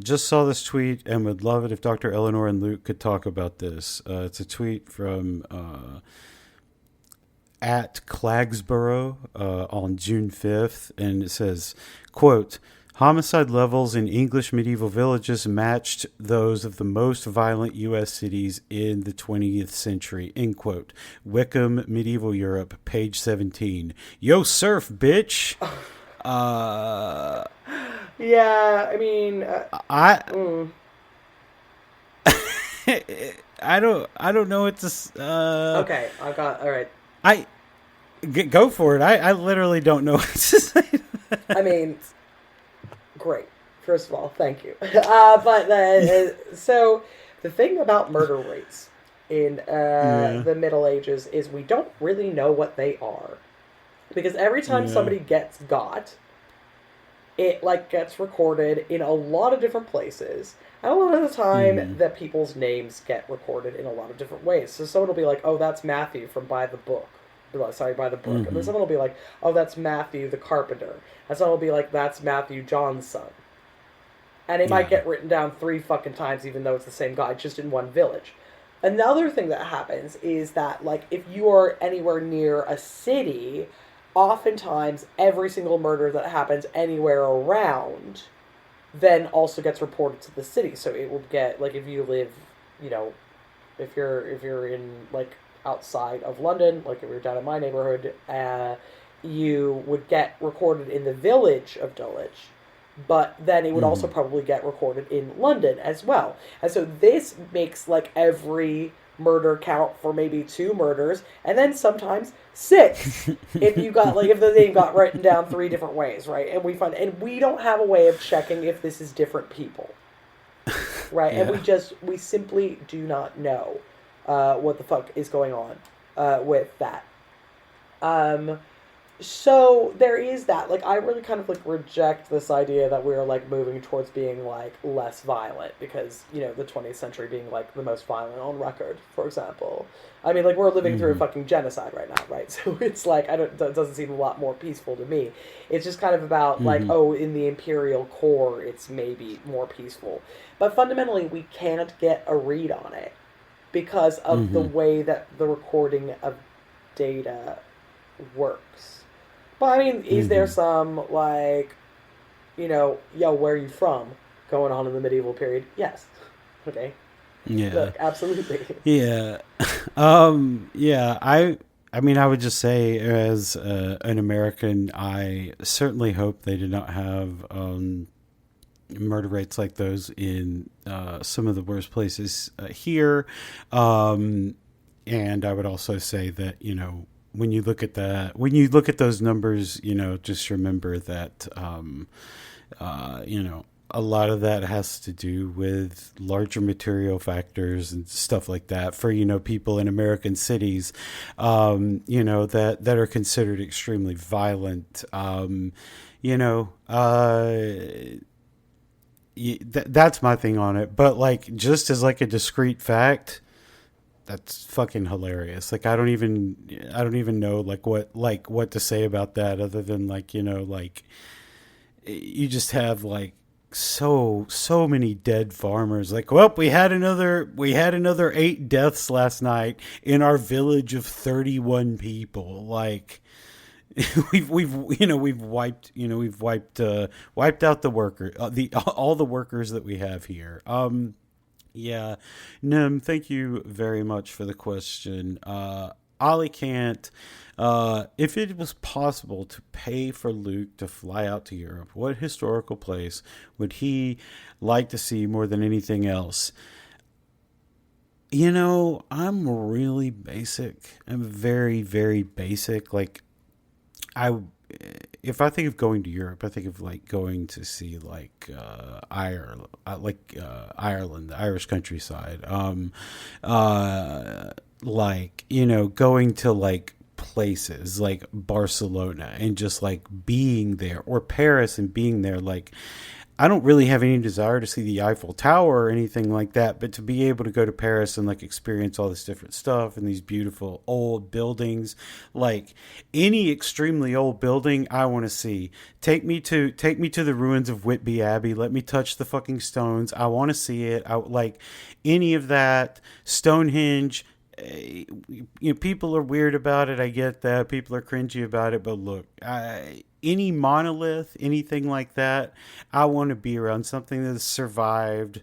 just saw this tweet and would love it if Dr. Eleanor and Luke could talk about this. It's a tweet from at Clagsborough on June 5th, and it says, quote, homicide levels in English medieval villages matched those of the most violent U.S. cities in the 20th century. End quote. Wickham, Medieval Europe, page 17. Yo, surf, bitch. Yeah, I mean, I don't know what to. Okay, I got all right. Go for it. I literally don't know what to say. I mean. Great. First of all, thank you. So the thing about murder rates in the Middle Ages is we don't really know what they are. Because every time somebody gets got, it like gets recorded in a lot of different places. And a lot of the time, Mm. that people's names get recorded in a lot of different ways. So someone will be like, "Oh, that's Matthew from By the Book." Sorry, By the Book. And then Mm-hmm. someone will be like, "Oh, that's Matthew the Carpenter." And someone will be like, "That's Matthew John's son." And it might Yeah. get written down 3 fucking times, even though it's the same guy, just in one village. Another thing that happens is that, like, if you are anywhere near a city, oftentimes every single murder that happens anywhere around then also gets reported to the city. So it will get, like, if you live, you know, if you're in, like, outside of London, like if you're down in my neighborhood, you would get recorded in the village of Dulwich, but then it would also Mm-hmm. probably get recorded in London as well. And so this makes, like, every murder count for maybe 2 murders, and then sometimes 6 if you got, like, if the name got written down 3 different ways, right? And we don't have a way of checking if this is different people, right? And Yeah. we simply do not know what the fuck is going on with that. Um, so there is that. Like, I really kind of, like, reject this idea that we're, like, moving towards being, like, less violent because, the 20th century being, like, the most violent on record, for example. I mean, like, we're living through a Mm-hmm. fucking genocide right now, right? So it's like, it doesn't seem a lot more peaceful to me. It's just kind of about, like, Mm-hmm. oh, in the imperial core, it's maybe more peaceful. But fundamentally, we can't get a read on it because of the Mm-hmm. way that the recording of data works. But I mean, is there Mm-hmm. some, like, yo, where are you from going on in the medieval period? Yes. Okay. Yeah. Look, absolutely. Yeah. Yeah, I mean, I would just say as an American, I certainly hope they did not have murder rates like those in some of the worst places here. Um, and I would also say that, when you look at those numbers, just remember that a lot of that has to do with larger material factors and stuff like that for people in American cities, that are considered extremely violent. You know, that's my thing on it. But like, just as like a discrete fact, that's fucking hilarious. Like, I don't even know like what to say about that other than like like you just have like so many dead farmers. Like, well, we had another 8 deaths last night in our village of 31 people. Like, we've wiped out the worker the all the workers that we have here. Yeah, Nim, thank you very much for the question. Ollie can't. If it was possible to pay for Luke to fly out to Europe, what historical place would he like to see more than anything else? I'm really basic. I'm very, very basic. Like, I if I think of going to Europe, I think of like going to see like Ireland, the Irish countryside. Like going to like places like Barcelona and just like being there, or Paris and being there. Like, I don't really have any desire to see the Eiffel Tower or anything like that, but to be able to go to Paris and like experience all this different stuff and these beautiful old buildings, like any extremely old building, I want to see. Take me to the ruins of Whitby Abbey. Let me touch the fucking stones. I want to see it. I like any of that. Stonehenge. People are weird about it. I get that. People are cringy about it. But look, any monolith, anything like that, I want to be around something that's survived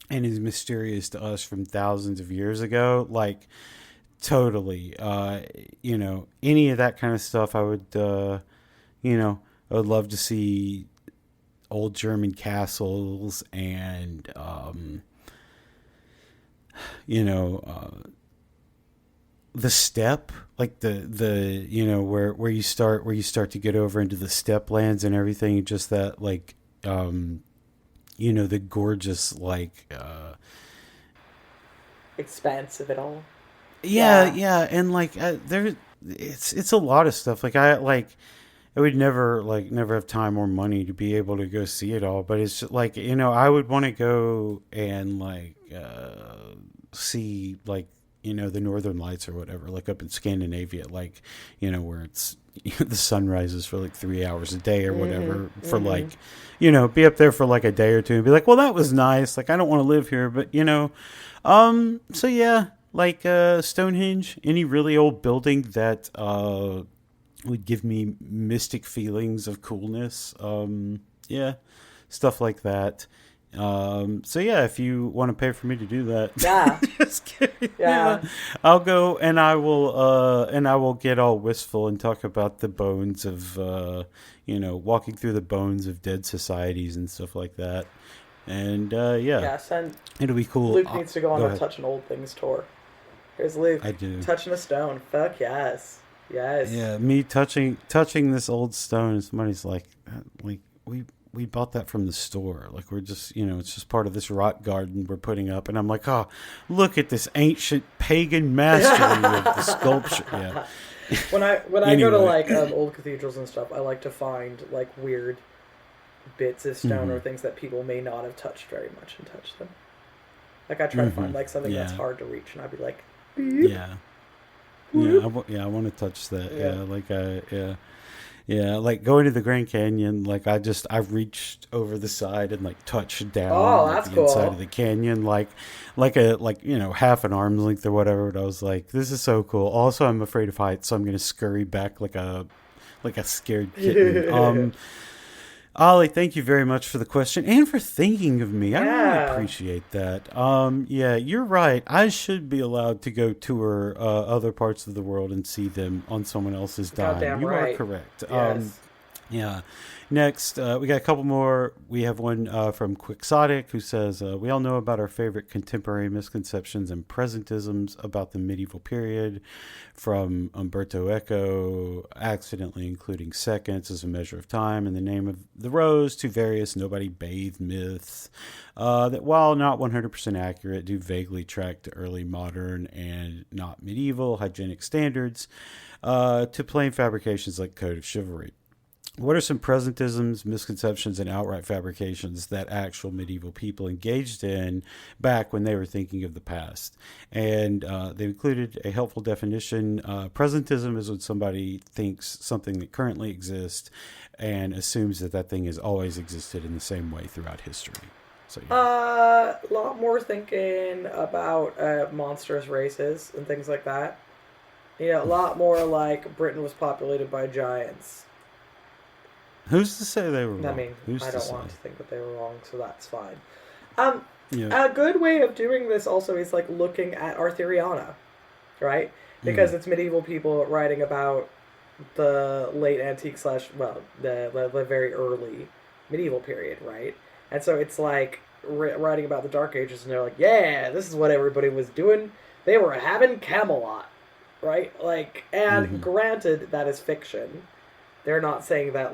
and is mysterious to us from thousands of years ago. Like, totally. Any of that kind of stuff, I would love to see old German castles and, you know, the steppe, like the where you start to get over into the steppe lands and everything, just that like the gorgeous like Expanse of it all. yeah, Yeah. yeah, and like there it's a lot of stuff like I like I would never have time or money to be able to go see it all. But it's just like, I would want to go and see the Northern Lights or whatever, like up in Scandinavia, where it's the sun rises for like 3 hours a day or whatever, for be up there for like a day or two and be like, well, that was nice. Like, I don't want to live here, but so yeah, Stonehenge, any really old building that would give me mystic feelings of coolness. Yeah, stuff like that. So yeah, if you want to pay for me to do that, Yeah. just kidding. Yeah. I'll go and I will get all wistful and talk about the bones of, walking through the bones of dead societies and stuff like that. And Yeah, send it'll be cool. Luke needs to go on Go a ahead. Touching Old Things tour. Here's Luke. I do. Touching a stone. Fuck yes. Yes. Yeah, me touching this old stone. Somebody's like we bought that from the store. Like, we're just, it's just part of this rock garden we're putting up. And I'm like, oh, look at this ancient pagan mastery of the sculpture. Yeah. When I go to old cathedrals and stuff, I like to find weird bits of stone or things that people may not have touched very much and touch them. I try to find something that's hard to reach, and I'd be like, beep. Yeah. I want to touch that. Yeah, like going to the Grand Canyon, I reached over the side and touched down that's the cool. inside of the canyon, half an arm's length or whatever. But I was like, this is so cool. Also, I'm afraid of heights, so I'm going to scurry back like a scared kitten. Ollie, thank you very much for the question and for thinking of me. I really appreciate that. Yeah, you're right. I should be allowed to go tour other parts of the world and see them on someone else's dime. Goddamn You right. are correct. Yes. Yeah. Next, we got a couple more. We have one from Quixotic, who says, we all know about our favorite contemporary misconceptions and presentisms about the medieval period, from Umberto Eco, accidentally including seconds as a measure of time in the name of the rose, to various nobody-bathed myths that, while not 100% accurate, do vaguely track to early modern and not medieval hygienic standards, to plain fabrications like Code of Chivalry. What are some presentisms, misconceptions, and outright fabrications that actual medieval people engaged in back when they were thinking of the past? And they included a helpful definition. Presentism is when somebody thinks something that currently exists and assumes that thing has always existed in the same way throughout history. So, a lot more thinking about monstrous races and things like that. A lot more like Britain was populated by giants. Who's to say they were wrong? I mean, Who's I to don't say? want to think that they were wrong, so that's fine. Yeah. A good way of doing this also is looking at Arthuriana, right? Because it's medieval people writing about the late antique / the very early medieval period, right? And so it's writing about the Dark Ages, and they're like, yeah, this is what everybody was doing. They were having Camelot, right? And granted, that is fiction. They're not saying that,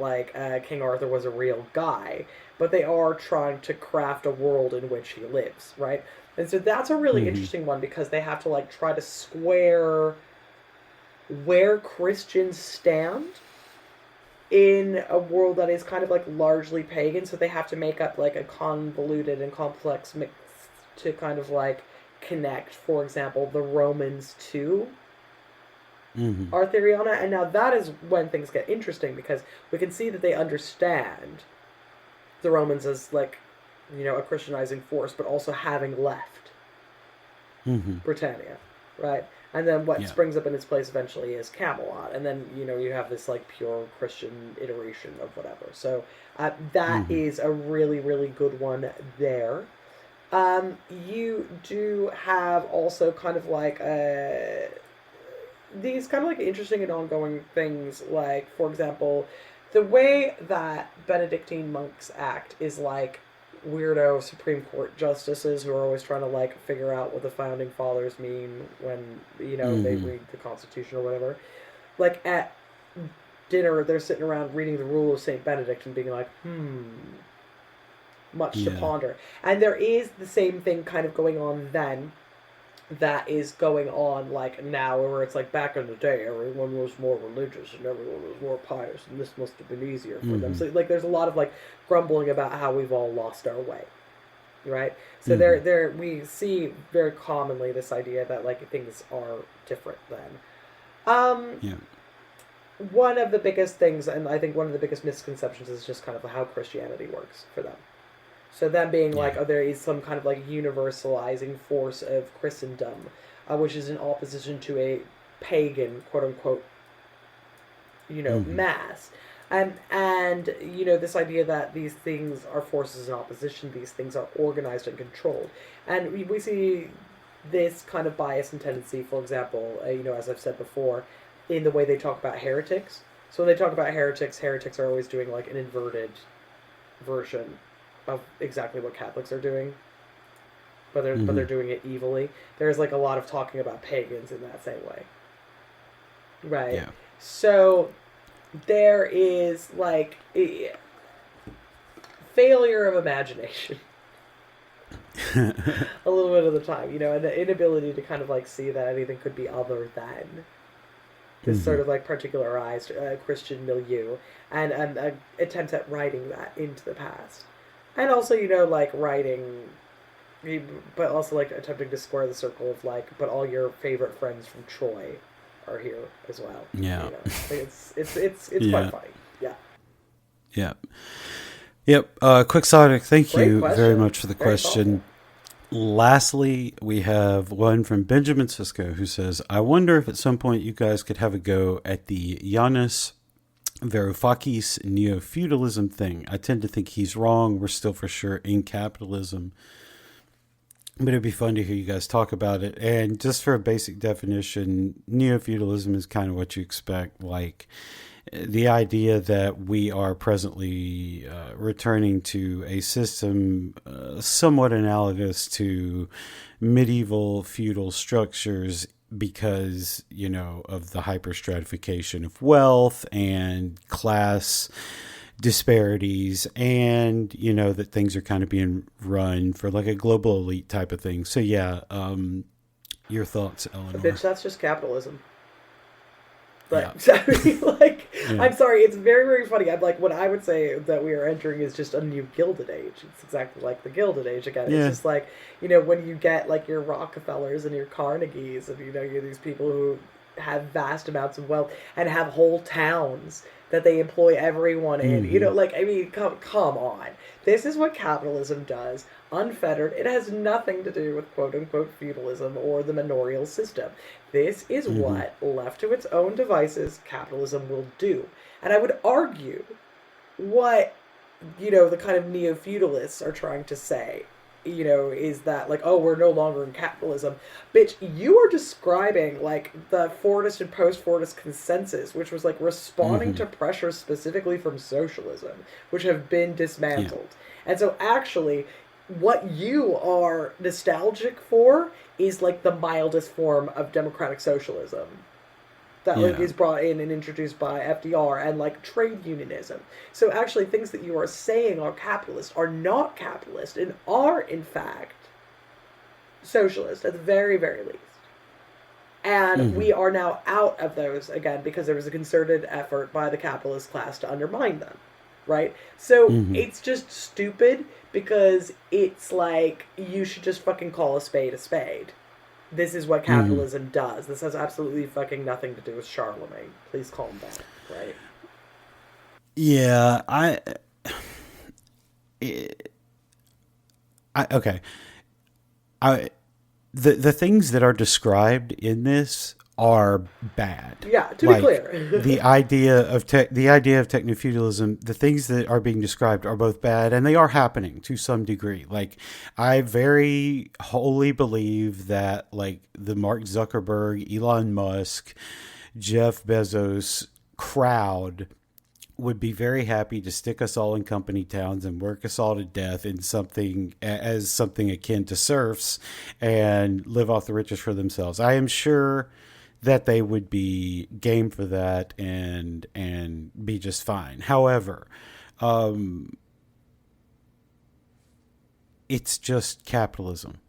King Arthur was a real guy, but they are trying to craft a world in which he lives, right? And so that's a really interesting one, because they have to, try to square where Christians stand in a world that is kind of, largely pagan, so they have to make up, a convoluted and complex mix to kind of, connect, for example, the Romans to Arthuriana. And now that is when things get interesting, because we can see that they understand the Romans as a Christianizing force, but also having left Britannia, right? And then what springs up in its place eventually is Camelot, and then you have this pure Christian iteration of whatever. So that is a really, really good one there. You do have also kind of these kind of interesting and ongoing things, for example, the way that Benedictine monks act is weirdo Supreme Court justices who are always trying to figure out what the founding fathers mean when they read the Constitution or whatever. At dinner, they're sitting around reading the Rule of Saint Benedict and being much to ponder. And there is the same thing kind of going on then that is going on like now, where it's like back in the day everyone was more religious and everyone was more pious and this must have been easier for them. Mm-hmm. So like there's a lot of like grumbling about how we've all lost our way, right? So Mm-hmm. there we see very commonly this idea that like things are different then. um Yeah. One of the biggest things, and I think one of the biggest misconceptions, is just kind of how Christianity works for them. So them being like, Yeah. oh, there is some kind of like universalizing force of Christendom, which is in opposition to a pagan, quote unquote, Mm-hmm. mass. And this idea that these things are forces in opposition, these things are organized and controlled. And we see this kind of bias and tendency, for example, as I've said before, in the way they talk about heretics. So when they talk about heretics are always doing like an inverted version of exactly what Catholics are doing, but they're Mm-hmm. doing it evilly. There's like a lot of talking about pagans in that same way, right? Yeah. So there is like a failure of imagination a little bit of the time, and the inability to kind of like see that anything could be other than this Mm-hmm. sort of like particularized Christian milieu, and attempts at writing that into the past, and also like writing, but also like attempting to square the circle of like, but all your favorite friends from Troy are here as well. Yeah. Like it's quite Yeah. funny. Yeah. Yeah. Yep. Quixotic, thank Great you very question. much for the Very thoughtful. question. Lastly, we have one from Benjamin Sisko who says, I wonder if at some point you guys could have a go at the Giannis Varoufakis neo-feudalism thing. I tend to think he's wrong. We're still for sure in capitalism. But it'd be fun to hear you guys talk about it. And just for a basic definition, neo-feudalism is kind of what you expect, like the idea that we are presently returning to a system somewhat analogous to medieval feudal structures because, of the hyperstratification of wealth and class disparities, and that things are kind of being run for like a global elite type of thing. So yeah, your thoughts, Bitch, Eleanor? that's just capitalism. Yeah. But I mean, like, Yeah. I'm sorry, it's very, very funny. I'm like, what I would say that we are entering is just a new Gilded Age. It's exactly like the Gilded Age again. It's Yeah. just like, when you get like your Rockefellers and your Carnegies, and you're these people who have vast amounts of wealth and have whole towns that they employ everyone in. Mm-hmm. Like, I mean, come on. This is what capitalism does, unfettered. It has nothing to do with quote unquote feudalism or the manorial system. This is Mm-hmm. what, left to its own devices, capitalism will do. And I would argue what, the kind of neo feudalists are trying to say, is that, like, oh, we're no longer in capitalism. Bitch, you are describing, like, the Fordist and post Fordist consensus, which was, like, responding Mm-hmm. to pressures specifically from socialism, which have been Yeah. dismantled. And so, actually, what you are nostalgic for is like the mildest form of democratic socialism that like Yeah. is brought in and introduced by FDR, and like trade unionism. So actually things that you are saying are capitalist are not capitalist and are in fact socialist at the very, very least. And Mm-hmm. we are now out of those again because there was a concerted effort by the capitalist class to undermine them, right? So Mm-hmm. it's just stupid because it's like you should just fucking call a spade a spade. This is what Mm-hmm. capitalism does. This has absolutely fucking nothing to do with Charlemagne. Please calm down, right? Yeah. It, okay. I the things that are described in this are bad. Yeah, to be Like clear. the idea of techno-feudalism, the things that are being described are both bad, and they are happening to some degree. Like I very wholly believe that like the Mark Zuckerberg, Elon Musk, Jeff Bezos crowd would be very happy to stick us all in company towns and work us all to death in something as something akin to serfs and live off the riches for themselves. I am sure that they would be game for that and be just fine. However, it's just capitalism.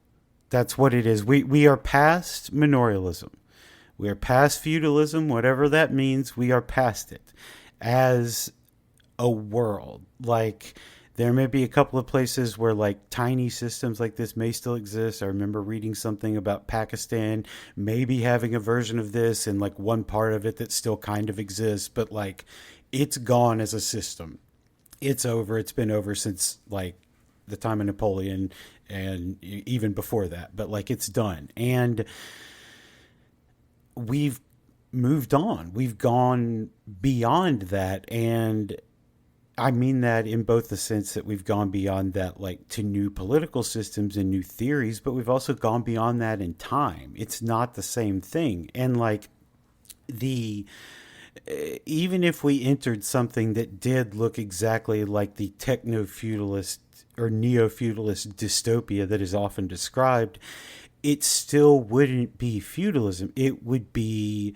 That's what it is. We are past manorialism. We are past feudalism, whatever that means. We are past it as a world. Like, there may be a couple of places where like tiny systems like this may still exist. I remember reading something about Pakistan maybe having a version of this and like one part of it that still kind of exists, but like it's gone as a system. It's over. It's been over since like the time of Napoleon and even before that, but like it's done. And we've moved on. We've gone beyond that. And I mean that in both the sense that we've gone beyond that, like to new political systems and new theories, but we've also gone beyond that in time. It's not the same thing. And like even if we entered something that did look exactly like the techno-feudalist or neo-feudalist dystopia that is often described, it still wouldn't be feudalism. It would be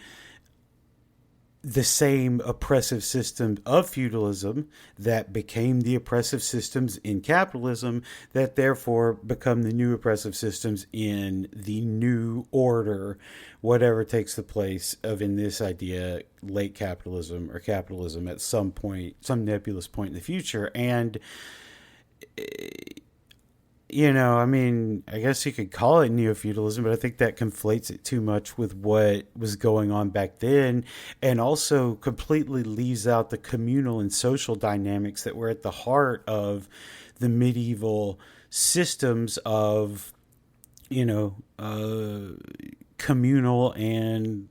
the same oppressive system of feudalism that became the oppressive systems in capitalism, that therefore become the new oppressive systems in the new order, whatever takes the place of, in this idea, late capitalism or capitalism at some point, some nebulous point in the future. And I mean, I guess you could call it neo-feudalism, but I think that conflates it too much with what was going on back then, and also completely leaves out the communal and social dynamics that were at the heart of the medieval systems of, communal and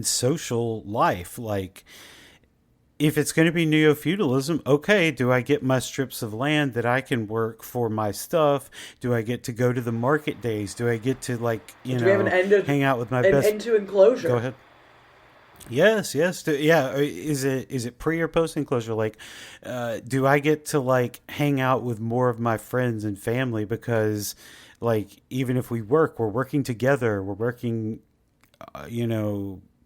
social life. Like, if it's going to be neo-feudalism, okay, do I get my strips of land that I can work for my stuff? Do I get to go to the market days? Do I get to, like, hang out with my best... End to enclosure. Go ahead. Yes. Yeah. Is it pre or post enclosure? Like, do I get to, like, hang out with more of my friends and family? Because, like, even if we're working together, we're working,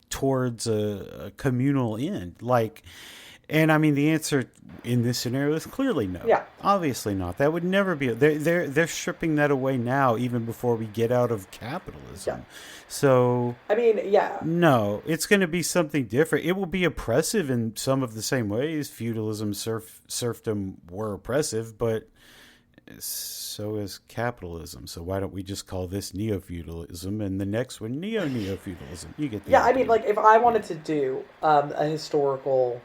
towards a communal end. Like, and I mean, the answer in this scenario is clearly no. Yeah. Obviously not. That would never be. They're stripping that away now, even before we get out of capitalism. Yeah. So, I mean, yeah. No, it's going to be something different. It will be oppressive in some of the same ways. Feudalism, serfdom were oppressive, but so is capitalism. So why don't we just call this neo-feudalism and the next one neo-feudalism? You get the idea. I mean, like, if I wanted to do a historical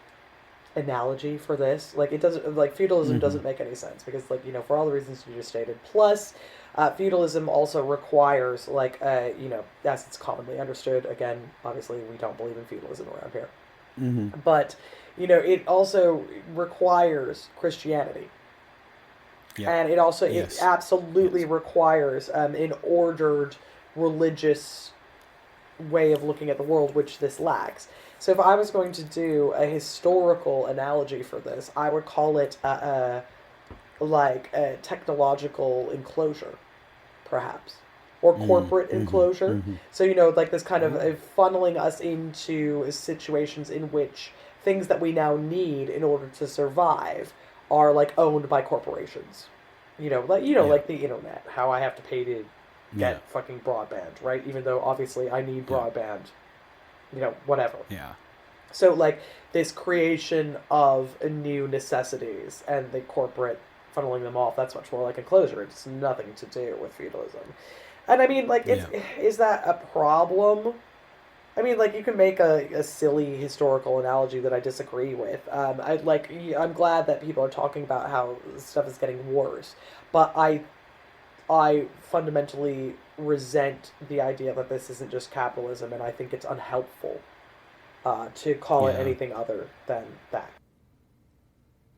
analogy for this, like, it doesn't, like, feudalism doesn't make any sense because, like, for all the reasons you just stated, plus feudalism also requires, like, as it's commonly understood, again, obviously we don't believe in feudalism around here, but it also requires Christianity. Yeah. And it also it absolutely requires an ordered religious way of looking at the world, which this lacks. So if I was going to do a historical analogy for this, I would call it like a technological enclosure, perhaps, or corporate enclosure. So like this kind of funneling us into situations in which things that we now need in order to survive are like owned by corporations, like the internet. How I have to pay to get fucking broadband, right? Even though obviously I need broadband, whatever. Yeah. So like this creation of new necessities and the corporate funneling them off. That's much more like enclosure. It's nothing to do with feudalism. And I mean, like, is that a problem? I mean, like, you can make a silly historical analogy that I disagree with. I'm glad that people are talking about how stuff is getting worse, but I fundamentally resent the idea that this isn't just capitalism, and I think it's unhelpful to call it anything other than that.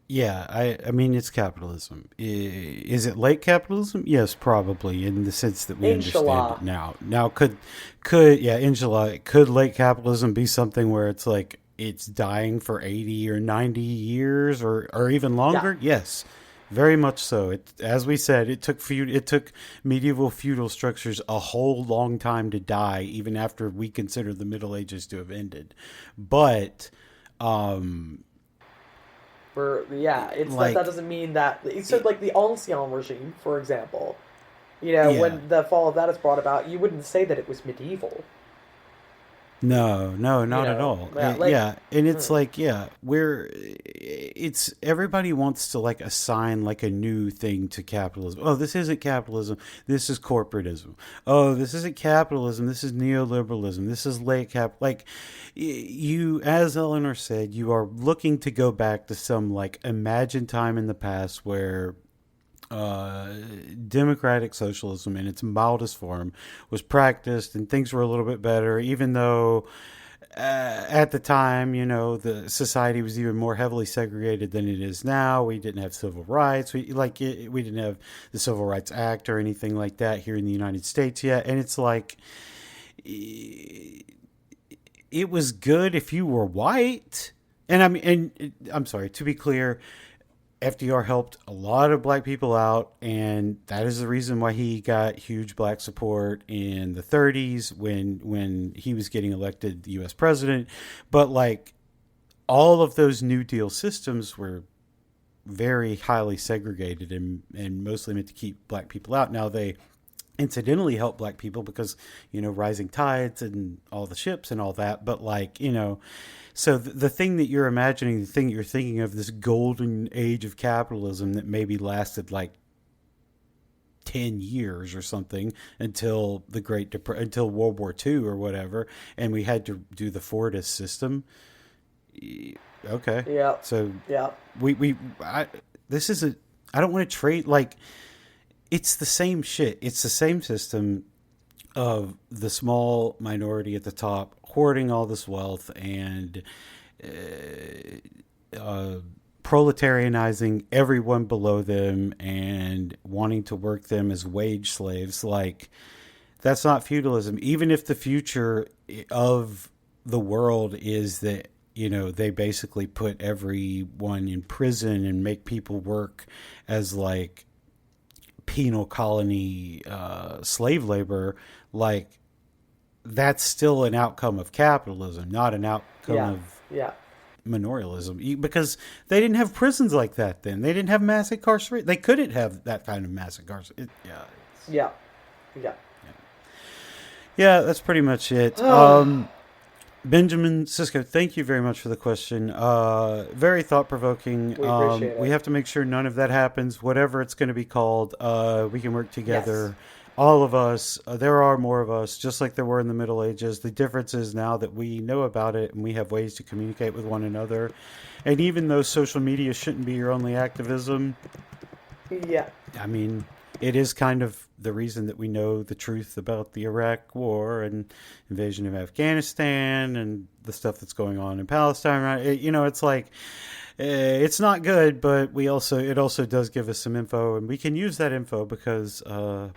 Yeah, I mean, it's capitalism. Is it late capitalism? Yes, probably, in the sense that we understand it now. Now, could late capitalism be something where it's like it's dying for 80 or 90 years or even longer? Yeah. Yes, very much so. As we said, it took medieval feudal structures a whole long time to die, even after we consider the Middle Ages to have ended. But it's like that doesn't mean that. So like the Ancien regime, for example, Yeah. when the fall of that is brought about, you wouldn't say that it was medieval. No, no, not at all. Yeah, like, Yeah, and it's mm, like, yeah, it's everybody wants to like assign like a new thing to capitalism. Oh, this isn't capitalism. This is corporatism. Oh, this isn't capitalism. This is neoliberalism. This is late cap. Like, you, as Eleanor said, you are looking to go back to some like imagined time in the past where uh, democratic socialism in its mildest form was practiced and things were a little bit better, even though at the time, the society was even more heavily segregated than it is now. We didn't have civil rights. We didn't have the Civil Rights Act or anything like that here in the United States yet. And it's like it was good if you were white. And I'm sorry, to be clear, FDR helped a lot of black people out, and that is the reason why he got huge black support in the 30s when he was getting elected the U.S. president. But like all of those New Deal systems were very highly segregated and mostly meant to keep black people out. Now they incidentally help black people because rising tides and all the ships and all that, but like so the thing that you're imagining, the thing that you're thinking of, this golden age of capitalism that maybe lasted like 10 years or something until until World War II or whatever, and we had to do the Fordist system. Okay. yeah, So yeah, this is a, I don't want to trade, like, it's the same shit. It's the same system of the small minority at the top hoarding all this wealth and proletarianizing everyone below them and wanting to work them as wage slaves. Like, that's not feudalism. Even if the future of the world is that, they basically put everyone in prison and make people work as like penal colony slave labor, like that's still an outcome of capitalism, not an outcome yeah, of yeah, manorialism, because they didn't have prisons like that then. They didn't have mass incarceration. They couldn't have that kind of mass incarceration. yeah, yeah. Yeah, that's pretty much it. Benjamin Sisko, thank you very much for the question. Very thought provoking. We appreciate We it. have to make sure none of that happens, whatever it's going to be called. We can work Yes. together. All of us. There are more of us, just like there were in the Middle Ages. The difference is now that we know about it and we have ways to communicate with one another. And even though social media shouldn't be your only activism, Yeah. I mean, it is kind of the reason that we know the truth about the Iraq War and invasion of Afghanistan and the stuff that's going on in Palestine. Right? It's like it's not good, but it also does give us some info, and we can use that info because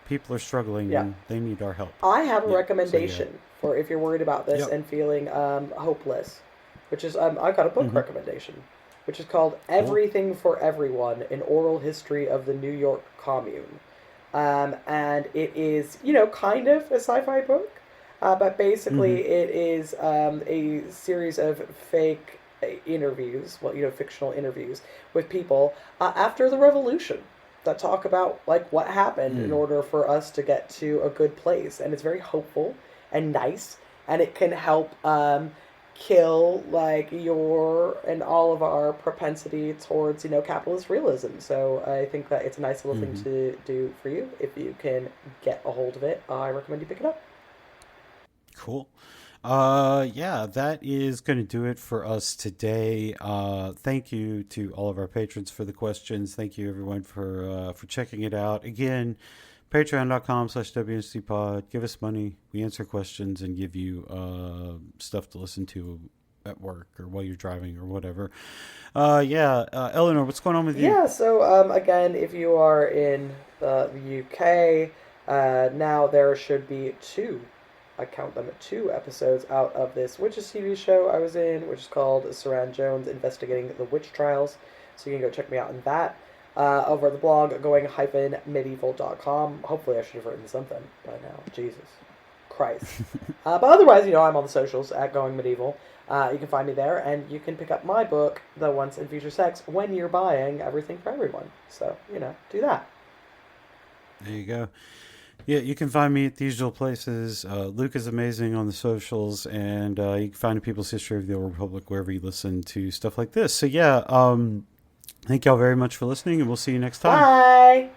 people are struggling Yeah. and they need our help. I have a Yeah. So yeah. recommendation for if you're worried about this Yep. and feeling hopeless, which is I got a book Mm-hmm. recommendation, which is called Cool. "Everything for Everyone: An Oral History of the New York Commune," and it is kind of a sci-fi book, but Mm-hmm. basically it is a series of fake interviews, well, fictional interviews with people after the revolution that talk about like what happened in Mm. order for us to get to a good place, and it's very hopeful and nice, and it can help kill like your and all of our propensity towards capitalist realism. So I think that it's a nice little thing Mm-hmm. to do for you if you can get a hold of it. I recommend you pick it up. Cool. Yeah, that is going to do it for us today. Thank you to all of our patrons for the questions. Thank you everyone for checking it out. Again, patreon.com/WNCpod. Give us money. We answer questions and give you stuff to listen to at work or while you're driving or whatever. Yeah, Eleanor, what's going on with you? Yeah, so again, if you are in the UK, now there should be I count them, two episodes out of this Witches TV show I was in, which is called Saran Jones Investigating the Witch Trials. So you can go check me out on that. Over at the blog, going-medieval.com. Hopefully I should have written something by now. Jesus Christ. But otherwise, I'm on the socials at Going Medieval. You can find me there, and you can pick up my book, The Once and Future Sex, when you're buying Everything for Everyone. So, do that. There you go. Yeah, you can find me at the usual places. Luke is amazing on the socials, and you can find a People's History of the Old Republic wherever you listen to stuff like this. So yeah, thank y'all very much for listening, and we'll see you next time. Bye.